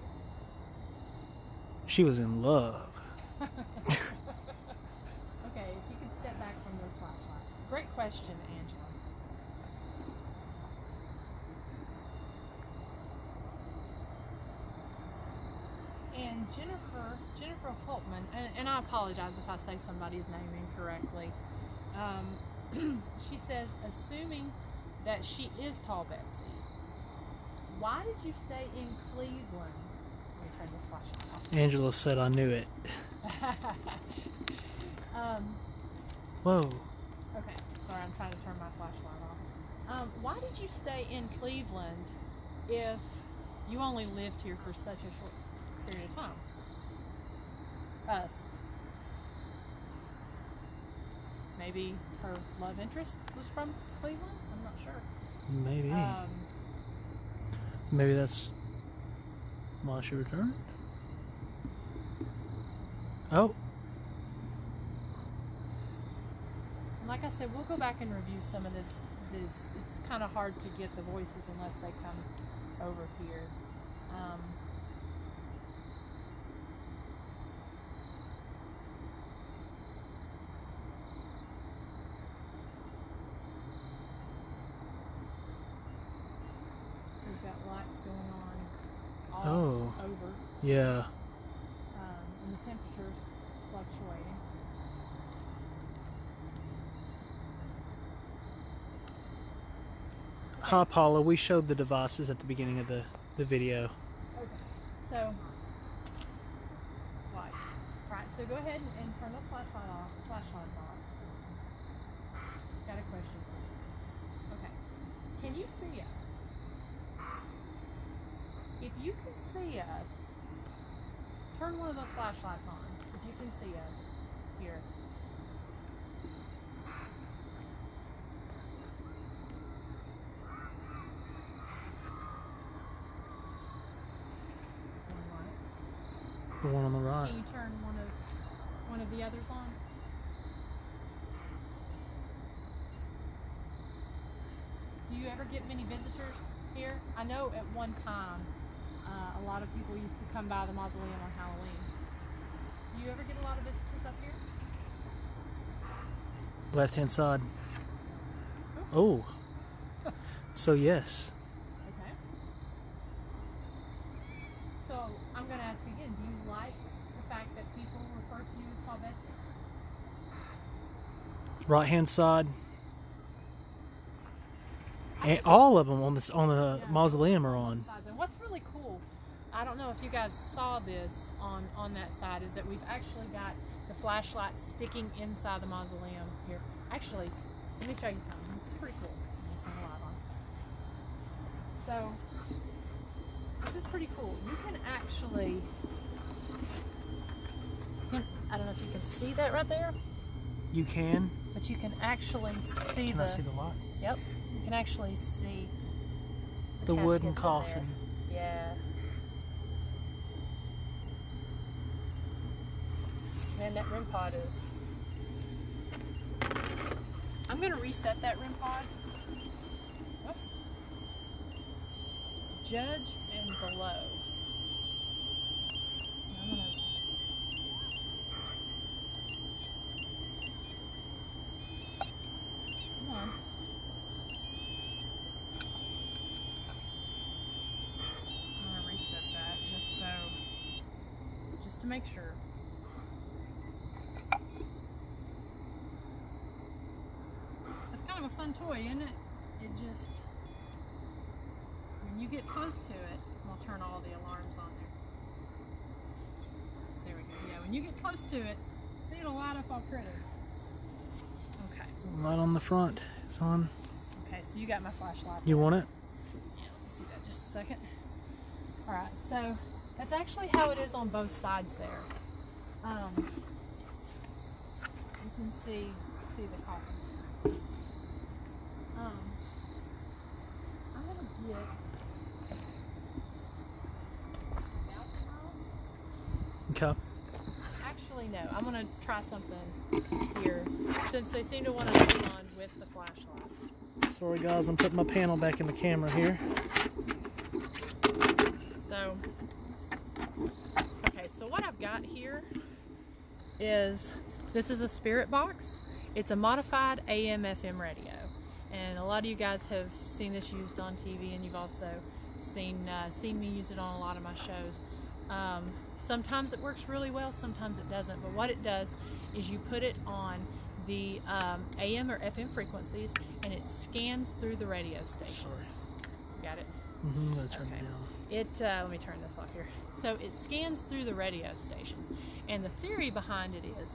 She was in love.
Okay, if you could step back from those flashlights. Great question, Angela. And Jennifer Holtman, and I apologize if I say somebody's name incorrectly. She says, assuming that she is Tall Betsy, why did you stay in Cleveland? Let me turn this flashlight off.
Angela said I knew it. Whoa.
Okay, sorry, I'm trying to turn my flashlight off. Why did you stay in Cleveland if you only lived here for such a short period of time? Us. Maybe her love interest was from Cleveland? I'm not sure.
Maybe. Maybe that's why she returned? Oh.
And like I said, we'll go back and review some of this. It's kind of hard to get the voices unless they come over here.
Yeah.
And the temperature's fluctuating. Okay.
Hi, Paula. We showed the devices at the beginning of the video.
Okay. So, right. Right. So go ahead and turn the flashlights off. Got a question for you. Okay. Can you see us? If you can see us, turn one of those flashlights on. If you can see us here.
The one on the right.
Can you turn one of the others on? Do you ever get many visitors here? I know at one time a lot of people used to come by the mausoleum on Halloween. Do you ever get a lot of visitors up here?
Left hand side. Oh. So yes.
Okay. So I'm going to ask you again, do you like the fact that people refer to you as Tall Betsy?
Right hand side. And all of them on the mausoleum are on.
And what's really cool, I don't know if you guys saw this on that side, is that we've actually got the flashlight sticking inside the mausoleum here. Actually, let me show you something. This is pretty cool. Turn the light on. So this is pretty cool. You can actually, I don't know if you can see that right there.
You can.
But you can actually see
I see the light?
Yep. You can actually see
the wooden coffin.
Yeah. Man, that REM pod is... I'm going to reset that REM pod. Oh. Judge and below. I'm going to... Come on. I'm going to reset that just to make sure. It's kind of a fun toy, isn't it? It just, when you get close to it, I'll turn all the alarms on there. There we go. Yeah, when you get close to it, see, it'll light up all pretty. Okay.
Light on the front is on.
Okay, so you got my flashlight.
You want it?
Yeah, let me see that just a second. Alright, so that's actually how it is on both sides there. You can see the coffin. I'm gonna get
Okay.
Actually, no. I'm gonna try something here since they seem to want to respond with the flashlight.
Sorry guys, I'm putting my panel back in the camera here.
So, okay, so what I've got here is, this is a spirit box. It's a modified AM/FM radio. And a lot of you guys have seen this used on TV, and you've also seen me use it on a lot of my shows. Sometimes it works really well, sometimes it doesn't. But what it does is you put it on the AM or FM frequencies, and it scans through the radio stations.
Sorry.
Got it?
Mm-hmm. Let's turn it down.
Let me turn this off here. So it scans through the radio stations, and the theory behind it is,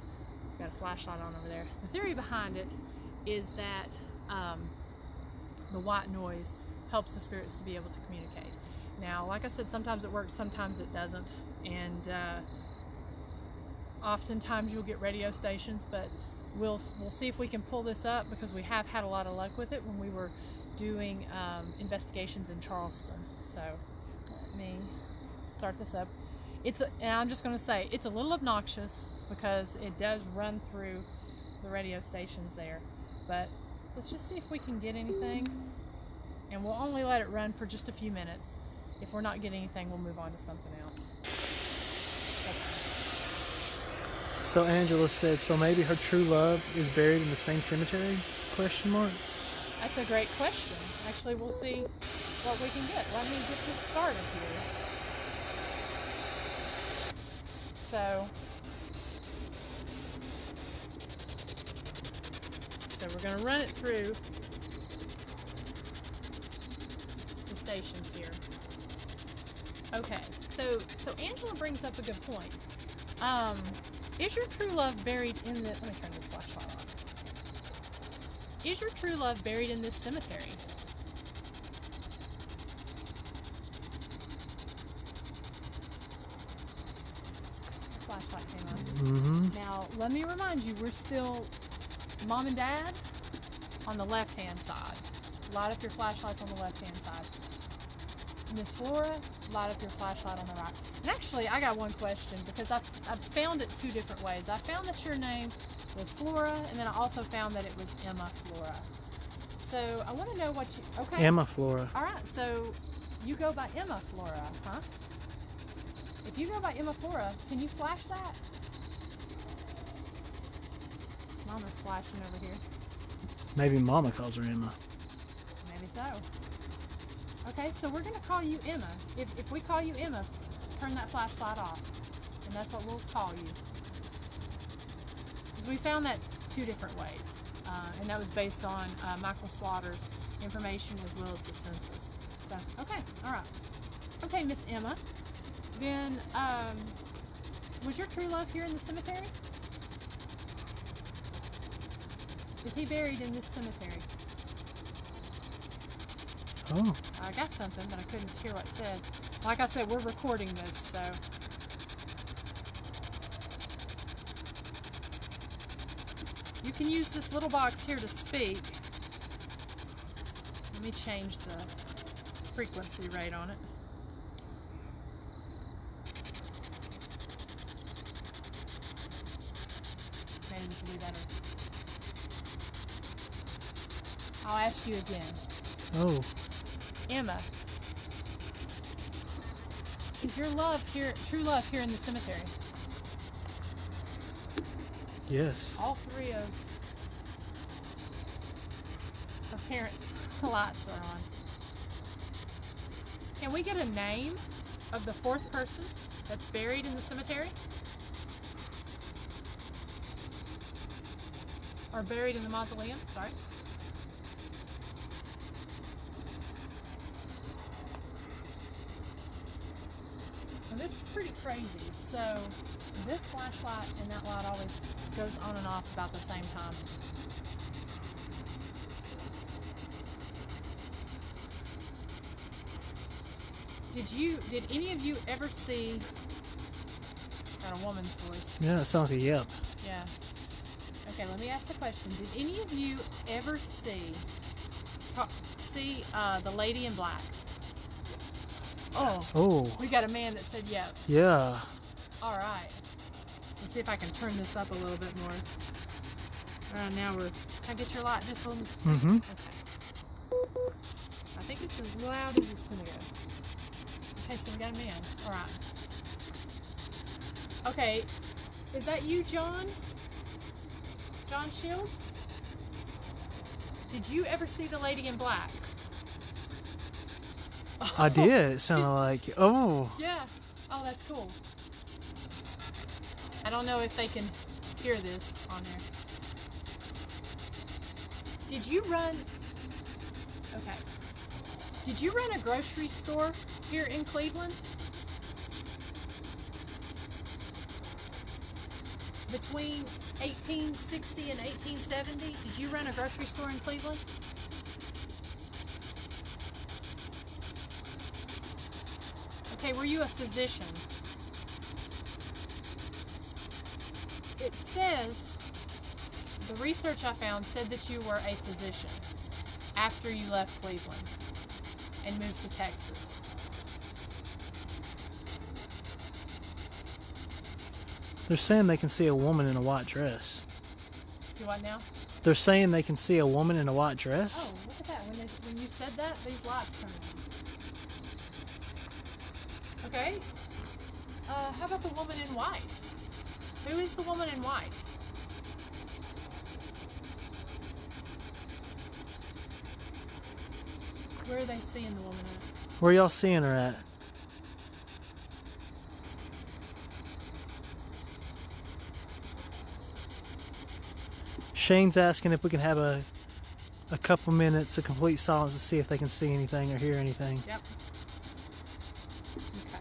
got a flashlight on over there. The theory behind it is that the white noise helps the spirits to be able to communicate. Now, like I said, sometimes it works, sometimes it doesn't, and oftentimes you'll get radio stations, but we'll see if we can pull this up, because we have had a lot of luck with it when we were doing investigations in Charleston. So let me start this up. And I'm just going to say, it's a little obnoxious because it does run through the radio stations there, but let's just see if we can get anything, and we'll only let it run for just a few minutes. If we're not getting anything, we'll move on to something else. Okay.
So Angela said, so maybe her true love is buried in the same cemetery? Question mark.
That's a great question. Actually, we'll see what we can get. Let me get this started here. So we're going to run it through the stations here. Okay, so Angela brings up a good point. Is your true love buried in the... Let me turn this flashlight on. Is your true love buried in this cemetery? Flashlight came on.
Mm-hmm.
Now, let me remind you, we're still Mom and Dad on the left-hand side. Light up your flashlights on the left-hand side. Miss Flora, light up your flashlight on the right. And actually, I got one question because I've found it two different ways. I found that your name was Flora, and then I also found that it was Emma Flora. So I want to know what you... Okay.
Emma Flora.
All right, so you go by Emma Flora, huh? If you go by Emma Flora, can you flash that? Mama's flashing over here.
Maybe Mama calls her Emma.
Maybe so. Okay, so we're going to call you Emma. If we call you Emma, turn that flashlight off. And that's what we'll call you. We found that two different ways. And that was based on Michael Slaughter's information as well as the census. So, okay, all right. Okay, Miss Emma. Then, was your true love here in the cemetery? Is he buried in this cemetery?
Oh.
I got something, but I couldn't hear what it said. Like I said, we're recording this, so. You can use this little box here to speak. Let me change the frequency rate on it. Maybe this will be better. I'll ask you again.
Oh.
Emma, is your love here, true love here in the cemetery?
Yes.
All three of her parents' lights are on. Can we get a name of the fourth person that's buried in the cemetery? Or buried in the mausoleum, sorry. Now this is pretty crazy. So this flashlight and that light always goes on and off about the same time. Did any of you ever see, got a woman's voice.
Yeah, it sounds like a yep.
Yeah. Okay, let me ask the question. Did any of you ever see the Lady in Black?
Oh.
We got a man that said yep.
Yeah.
All right. Let's see if I can turn this up a little bit more. All right, now can I get your light just a little bit?
Mm-hmm.
Okay. I think it's as loud as it's going to go. Okay, so we got a man. All right. Okay, is that you, John? John Shields? Did you ever see the Lady in Black?
I did. It sounded like, oh.
Yeah. Oh, that's cool. I don't know if they can hear this on there. Did you run... Okay. Did you run a grocery store here in Cleveland? Between 1860 and 1870, did you run a grocery store in Cleveland? Okay, were you a physician? It says, the research I found said that you were a physician after you left Cleveland and moved to Texas.
They're saying they can see a woman in a white dress.
Do what now?
They're saying they can see a woman in a white dress?
Oh, look at that. When you said that, these lights turned on. Okay. How about the woman in white? Who is the woman in white? Where are they seeing the woman at?
Where y'all seeing her at? Shane's asking if we can have a couple minutes of complete silence to see if they can see anything or hear anything.
Yep. Okay.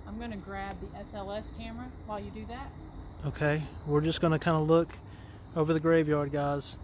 I'm going to grab the SLS camera while you do that.
Okay, we're just going to kind of look over the graveyard, guys.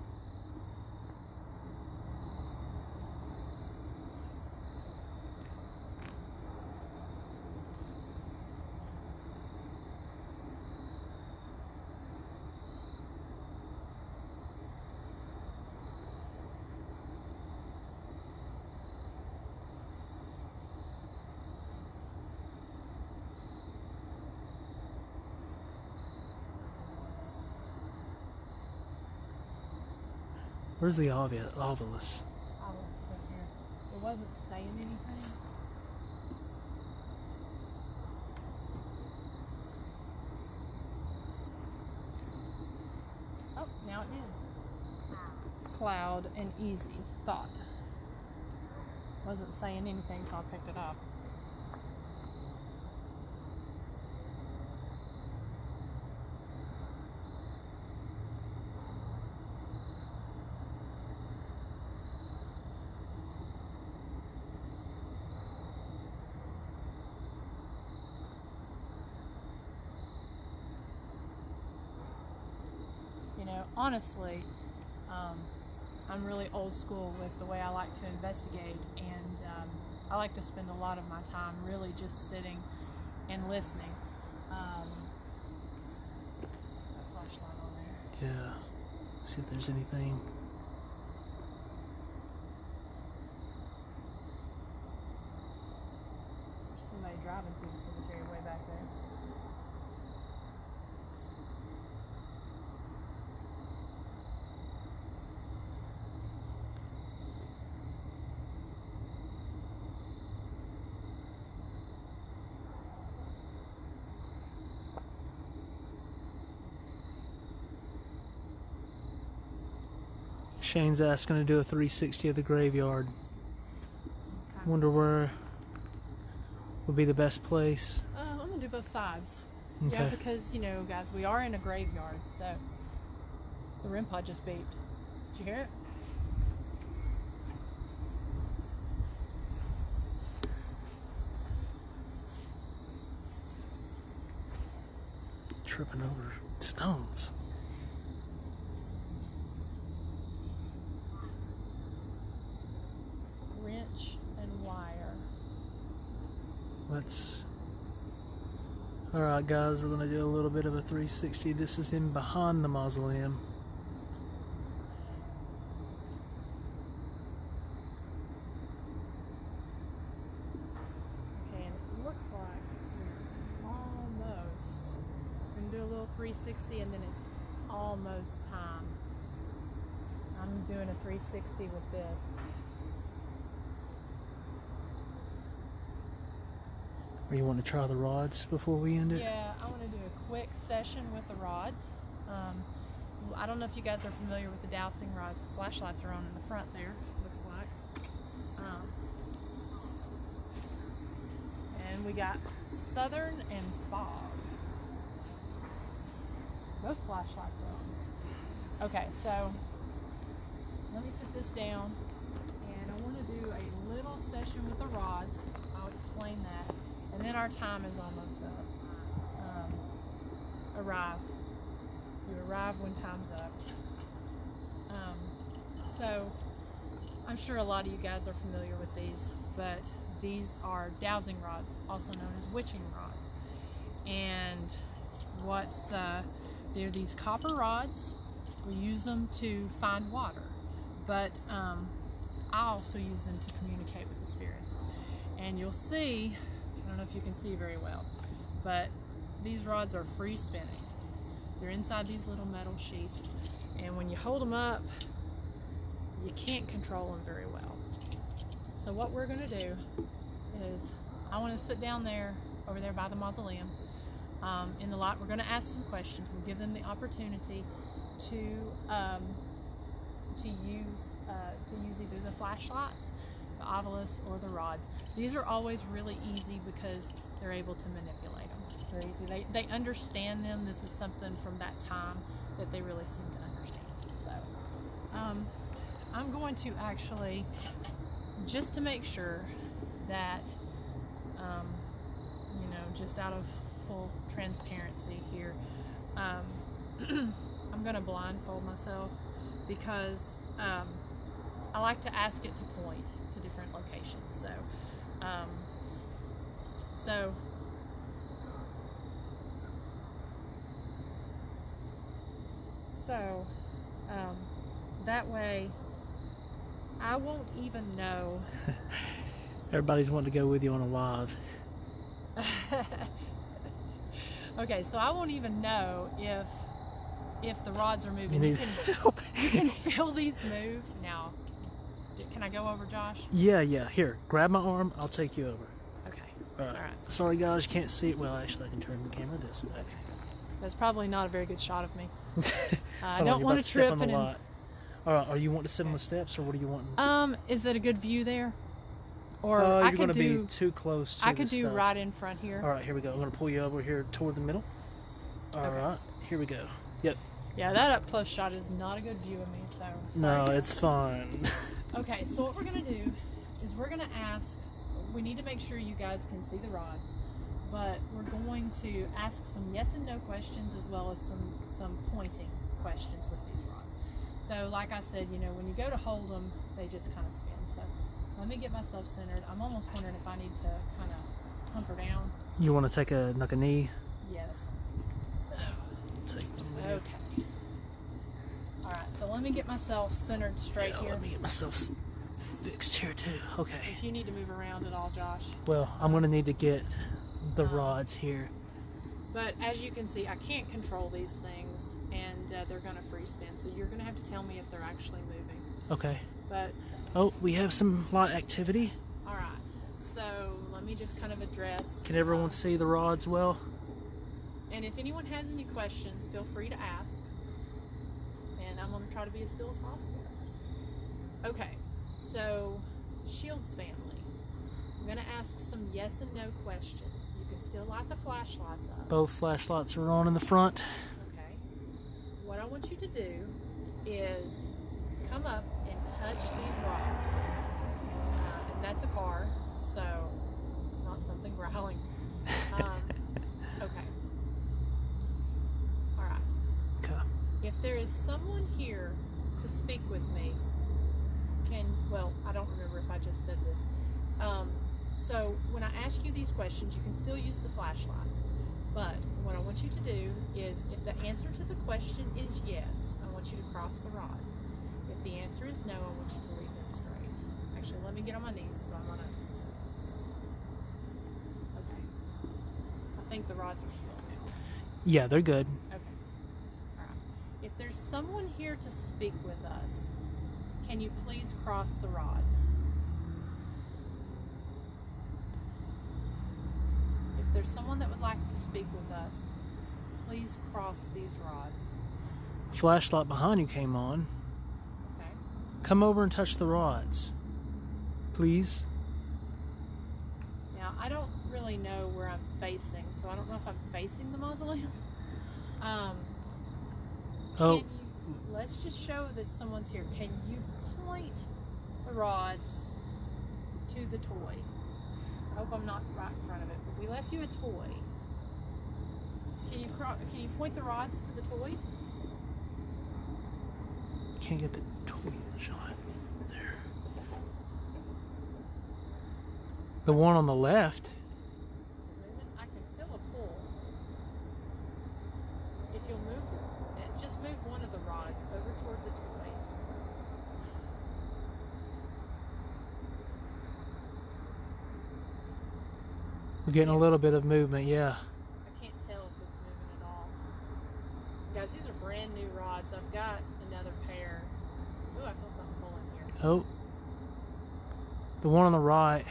Where's the obelisk?
I was right here. It wasn't saying anything. Oh, now it did. Cloud and easy thought. Wasn't saying anything, so I picked it up. Honestly, I'm really old school with the way I like to investigate, and I like to spend a lot of my time really just sitting and listening. Flashlight on there.
Yeah. See if there's anything.
There's somebody driving through the cemetery way back there.
Shane's asking to do a 360 of the graveyard. Wonder where would be the best place.
I'm gonna do both sides.
Okay.
Yeah, because guys, we are in a graveyard, so the REM pod just beeped. Did you hear it?
Tripping over stones.
Wrench and wire.
Alright guys, we're going to do a little bit of a 360. This is in behind the mausoleum.
Okay, and it looks like we're almost going to do a little 360 and then it's almost time. I'm doing a 360 with this.
Or you want to try the rods before we end it?
Yeah, I want to do a quick session with the rods. I don't know if you guys are familiar with the dowsing rods. The flashlights are on in the front there, looks like. And we got Southern and Fog. Both flashlights are on. Okay, so let me sit this down, and I want to do a little session with the rods. I'll explain that. And then our time is almost up. Arrive. You arrive when time's up. So I'm sure a lot of you guys are familiar with these, but these are dowsing rods, also known as witching rods. And they're these copper rods. We use them to find water, but I also use them to communicate with the spirits. And you'll see, I don't know if you can see very well, but these rods are free spinning. They're inside these little metal sheaths, and when you hold them up, you can't control them very well. So what we're going to do is, I want to sit down there, over there by the mausoleum, in the light. We're going to ask some questions. We'll give them the opportunity to use either the flashlights the ovilus, or the rods. These are always really easy because they're able to manipulate them. They're easy. They understand them. This is something from that time that they really seem to understand. So I'm going to actually, just to make sure that, you know, just out of full transparency here, I'm going to blindfold myself because I like to ask it to point to different locations. So that way I won't even know.
Everybody's wanting to go with you on a live.
Okay, so I won't even know if the rods are moving. You can feel these move. Now, can I go over, Josh?
Yeah. Here, grab my arm. I'll take you over.
Okay.
All right. Sorry, guys, can't see it. Well, actually, I can turn the camera this way.
Okay. That's probably not a very good shot of me. I don't want to trip.
All right. Are you wanting to sit on the steps, or what are you wanting?
Is that a good view there? Or
you're going to be too close to
I could do right in front here.
All right, here we go. I'm going to pull you over here toward the middle. All right, here we go. Yep.
Yeah, that up close shot is not a good view of me, so sorry.
No, it's fine.
Okay, so what we're going to do is we're going to ask, we need to make sure you guys can see the rods, but we're going to ask some yes and no questions as well as some pointing questions with these rods. So like I said, you know, when you go to hold them, they just kind of spin. So let me get myself centered. I'm almost wondering if I need to kind of hunker down.
You want to take a knee?
Yeah, that's fine.
Take one with you.
Okay. All right, so let me get myself centered straight here.
Let me get myself fixed here too. Okay.
If you need to move around at all, Josh.
Well, I'm going to need to get the rods here.
But as you can see, I can't control these things, and they're going to free spin. So you're going to have to tell me if they're actually moving.
Okay.
But
oh, we have some light activity.
All right. So let me just kind of address.
Can everyone see the rods well?
And if anyone has any questions, feel free to ask. And I'm going to try to be as still as possible. Okay. So, Shields family. I'm going to ask some yes and no questions. You can still light the flashlights up.
Both flashlights are on in the front.
Okay. What I want you to do is come up and touch these rods. And that's a car, so it's not something growling. Okay. All right.
Okay.
If there is someone here to speak with me, well, I don't remember if I just said this. So when I ask you these questions, you can still use the flashlights. But what I want you to do is, if the answer to the question is yes, I want you to cross the rods. If the answer is no, I want you to leave them straight. Actually, let me get on my knees, so I'm gonna. Okay. I think the rods are still now.
Yeah, they're good.
Okay. All right. If there's someone here to speak with us, can you please cross the rods? If there's someone that would like to speak with us, please cross these rods.
Flashlight behind you came on.
Okay.
Come over and touch the rods, please.
Now, I don't really know where I'm facing, so I don't know if I'm facing the mausoleum. Let's just show that someone's here. Can you point the rods to the toy? I hope I'm not right in front of it, but we left you a toy. Can you point the rods to the toy?
Can't get the toy shot there. The one on the left.
I can feel a pull. If you'll move, just move one of the rods over toward the toy.
We're getting a little bit of movement, yeah.
I can't tell if it's moving at all. Guys, these are brand new rods. I've got another pair. Ooh, I feel something pulling here.
Oh. The one on the right.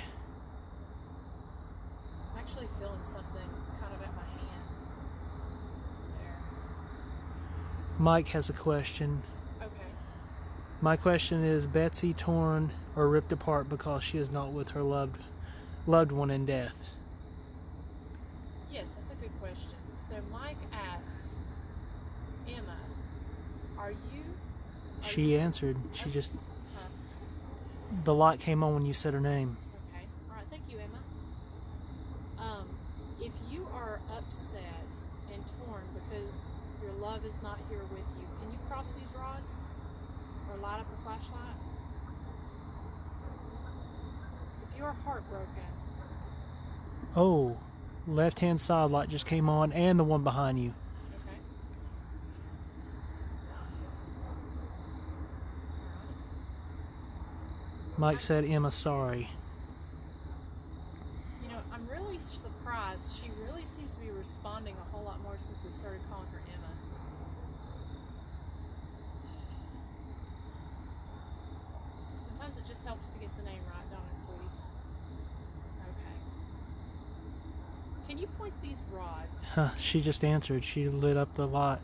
I'm actually feeling something kind of at my hand. There.
Mike has a question.
Okay.
My question is, Betsy Torn or ripped apart because she is not with her loved one in death?
Yes, that's a good question. So Mike asks, Emma, are you...
She answered. She just... The light came on when you said her name.
Okay. All right. Thank you, Emma. If you are upset and torn because your love is not here with you, can you cross these rods or light up a flashlight? If you are heartbroken...
Oh, left-hand side light just came on, and the one behind you.
Okay.
Mike said, Emma, sorry.
You know, I'm really surprised. She really seems to be responding a whole lot more since we started calling her Emma. Sometimes it just helps to get the name right, don't it, sweetie? Okay. Can you point these rods?
She just answered. She lit up the light.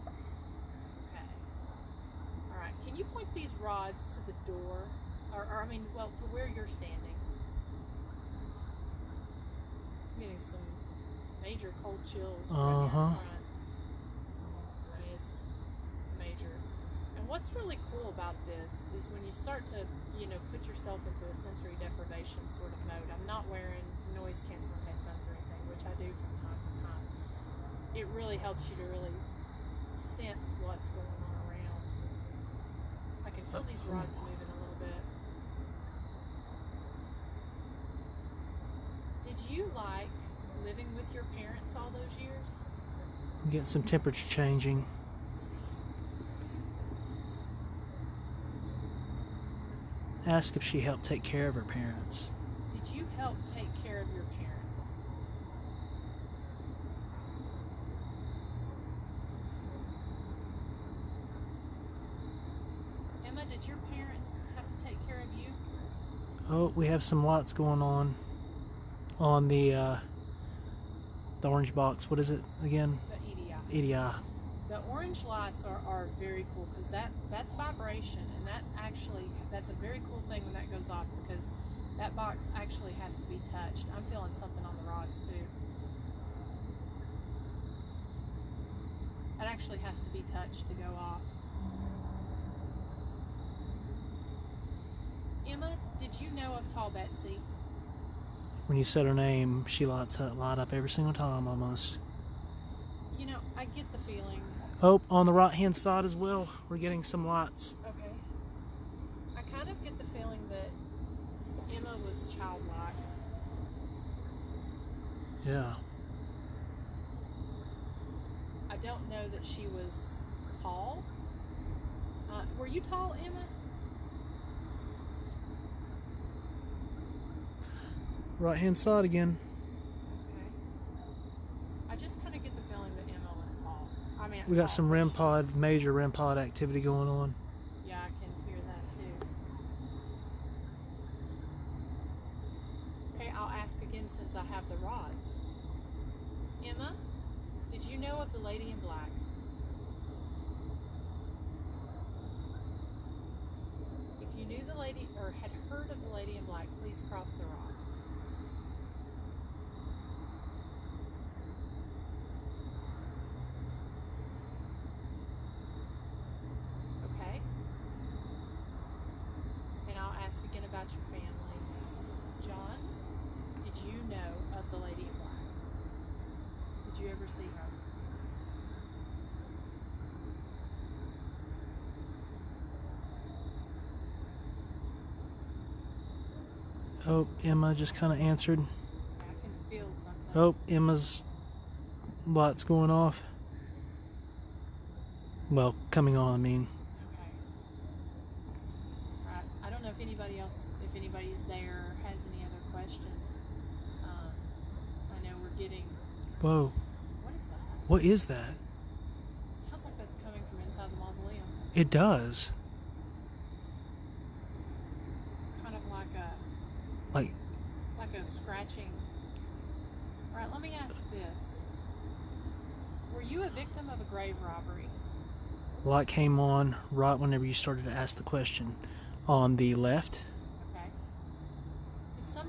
Okay. Alright, can you point these rods to the door? Or I mean, well, to where you're standing. I'm getting some major cold chills right here in front. I mean, it's major. And what's really cool about this is when you start to, you know, put yourself into a sensory deprivation sort of mode. I'm not wearing noise canceling headphones or anything, which I do from time to time. It really helps you to really sense what's going on around. I can feel these rods moving a little bit. Did you like living with your parents all those years?
I'm getting some temperature changing. Ask if she helped take care of her parents.
Did you help take care of your parents? Emma, did your parents have to take care of you?
Oh, we have some lights going on the orange box. What is it again?
The EDI.
EDI.
The orange lights are very cool because that's vibration, and that's a very cool thing when that goes off, because that box actually has to be touched. I'm feeling something on the rods too. That actually has to be touched to go off. Emma, did you know of Tall Betsy?
When you said her name, she light up every single time almost.
You know, I get the feeling.
Oh, on the right hand side as well, we're getting some lights.
Okay. I kind of get the feeling that Emma was childlike.
Yeah.
I don't know that she was tall. Were you tall, Emma?
Right hand side again.
Okay. I just kind of get the feeling that Emma was tall. I mean,
We got some major REM pod activity going on.
Yeah, I can hear that too. Okay, I'll ask again since I have the rods. Emma, did you know of the lady in black? If you knew the lady or had heard of the lady in black, please cross the rods. Okay. And I'll ask again about your family. John, did you know of the lady in black? Did you ever see her?
Oh, Emma just kind of answered.
I can feel something.
Oh, Emma's lights going off. Well, coming on, I mean.
Okay. Right. I don't know if anybody is there or has any other questions. I know we're getting...
Whoa.
What is that?
What is that?
Sounds like that's coming from inside the mausoleum.
It does.
Kind of like a...
Like
a scratching. Alright, let me ask this. Were you a victim of a grave robbery?
light came on right whenever you started to ask the question. On the left.
Okay.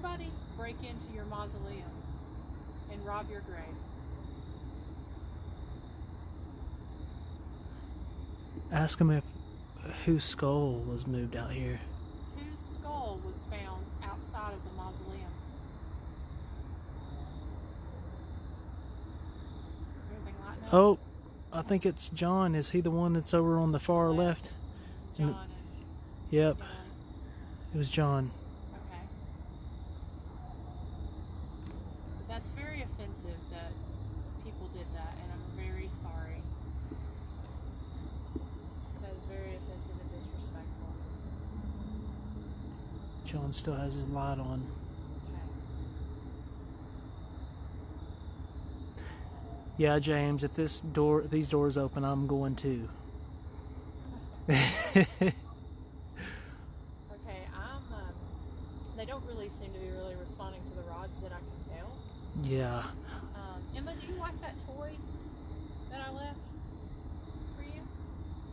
somebody break into your mausoleum and rob your grave?
Ask him if whose skull was moved out here.
Whose skull was found outside of the mausoleum? Is there anything like that?
Oh, I think it's John. Is he the one that's over on the far left?
John and
Yep,
Emily.
it was John.
Okay. But that's very offensive that people did that, and I'm very sorry. That is very offensive and disrespectful.
John still has his light on.
Okay.
Yeah, James, if these doors open, I'm going too.
Okay, they don't really seem to be really responding to the rods that I can tell.
Yeah.
Emma, do you like that toy that I left for you?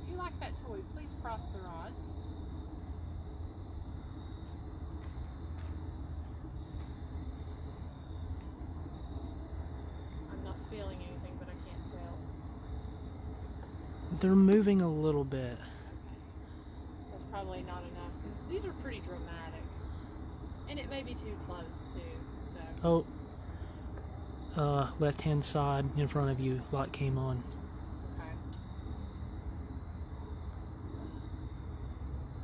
If you like that toy, please cross the rods. I'm not feeling anything, but I can't tell.
They're moving a little bit.
That's probably not enough, because these are pretty dramatic. And it may be too close, too, so...
Oh. Left-hand side in front of you, light came on.
Okay.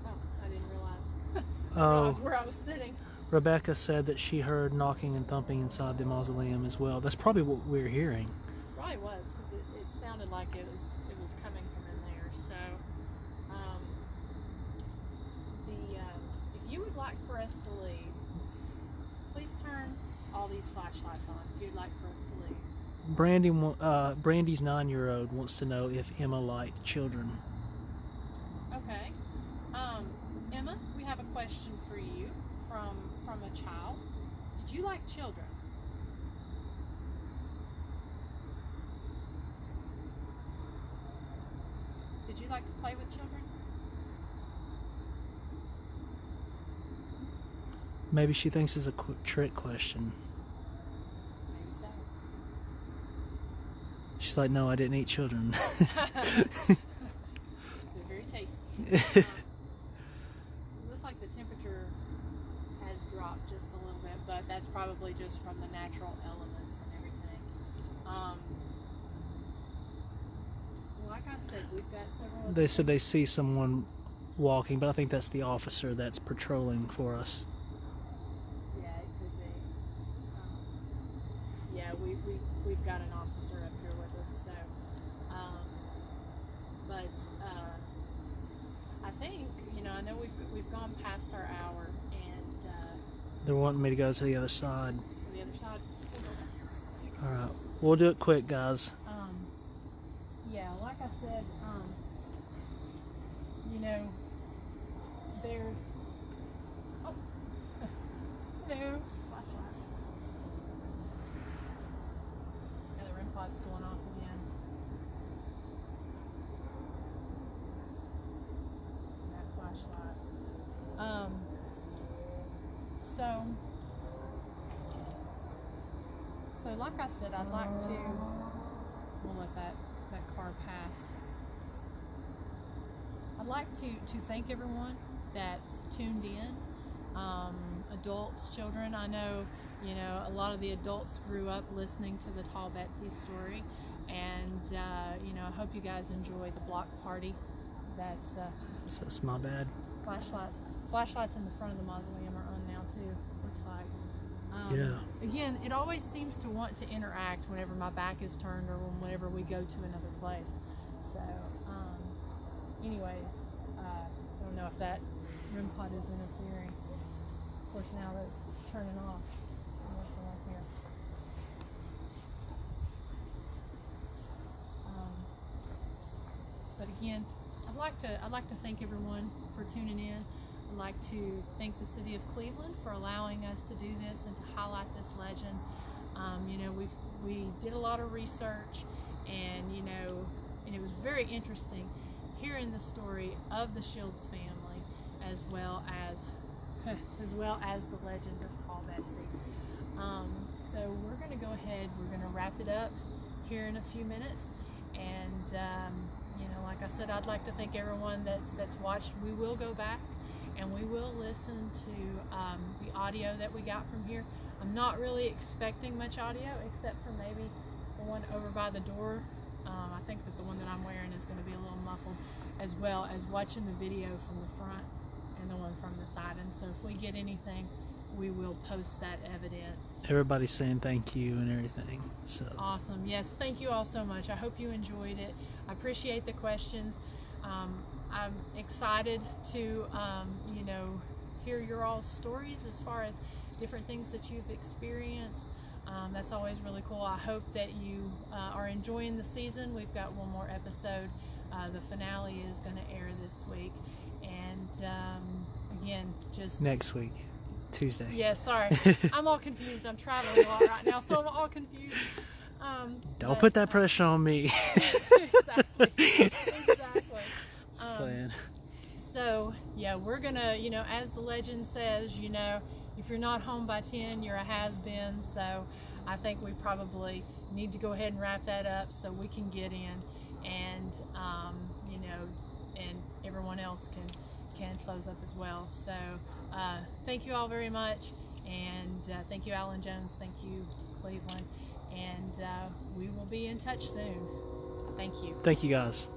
Oh, I didn't realize. I realized where I was sitting.
Rebecca said that she heard knocking and thumping inside the mausoleum as well. That's probably what we're hearing.
Probably was, because it sounded like it was coming from in there. So, if you would like for us to leave, please turn all these flashlights on. If you'd like for us to leave.
Brandy's 9-year-old wants to know if Emma liked children.
Okay. Emma, we have a question for you from a child. Did you like children? Did you like to play with children?
Maybe she thinks it's a trick question.
Maybe so.
She's like, no, I didn't eat children.
They're very tasty. Looks like the temperature has dropped just a little bit, but that's probably just from the natural elements and everything. Like I said, we've got several...
They said they see someone walking, but I think that's the officer that's patrolling for us.
Yeah, it could be. Yeah, we've got an officer up here with us, so... I think, I know we've gone past our hour, and...
They're wanting me to go to the other side.
The other side?
Alright, we'll do it quick, guys.
Yeah, like I said, there's... Oh! Hello! Flashlight. Yeah, the REM pod's going off again. That flashlight. So like I said, I'd like to... We'll let that car pass. I'd like to thank everyone that's tuned in, adults, children. I know, a lot of the adults grew up listening to the Tall Betsy story, and I hope you guys enjoy the block party.
That's my bad.
Flashlights in the front of the mausoleum are on now too, looks like.
Yeah.
Again, it always seems to want to interact whenever my back is turned or whenever we go to another place. So, anyways, I don't know if that REM pod is interfering. Of course, now that it's turning off. Right here. But again, I'd like to thank everyone for tuning in. I'd like to thank the city of Cleveland for allowing us to do this and to highlight this legend. We did a lot of research, and it was very interesting hearing the story of the Shields family, as well as the legend of Tall Betsy. So we're going to go ahead. We're going to wrap it up here in a few minutes. And, you know, like I said, I'd like to thank everyone that's watched. We will go back and we will listen to the audio that we got from here. I'm not really expecting much audio except for maybe the one over by the door. I think that the one that I'm wearing is going to be a little muffled, as well as watching the video from the front and the one from the side. And so if we get anything, we will post that evidence.
Everybody's saying thank you and everything. So
awesome. Yes, thank you all so much. I hope you enjoyed it. I appreciate the questions. I'm excited to you know, hear your all's stories as far as different things that you've experienced. That's always really cool. I hope that you are enjoying the season. We've got one more episode. The finale is going to air this week. And again, just
next week, Tuesday.
Yeah, sorry. I'm all confused. I'm traveling a lot right now, so I'm all confused.
Don't put that pressure on me.
Exactly. Exactly.
Just playing.
So, yeah, we're going to, you know, as the legend says, you know, if you're not home by 10, you're a has-been. So I think we probably need to go ahead and wrap that up so we can get in and, you know, and everyone else can close up as well. So thank you all very much. And thank you, Alan Jones. Thank you, Cleveland. And we will be in touch soon. Thank you.
Thank you, guys.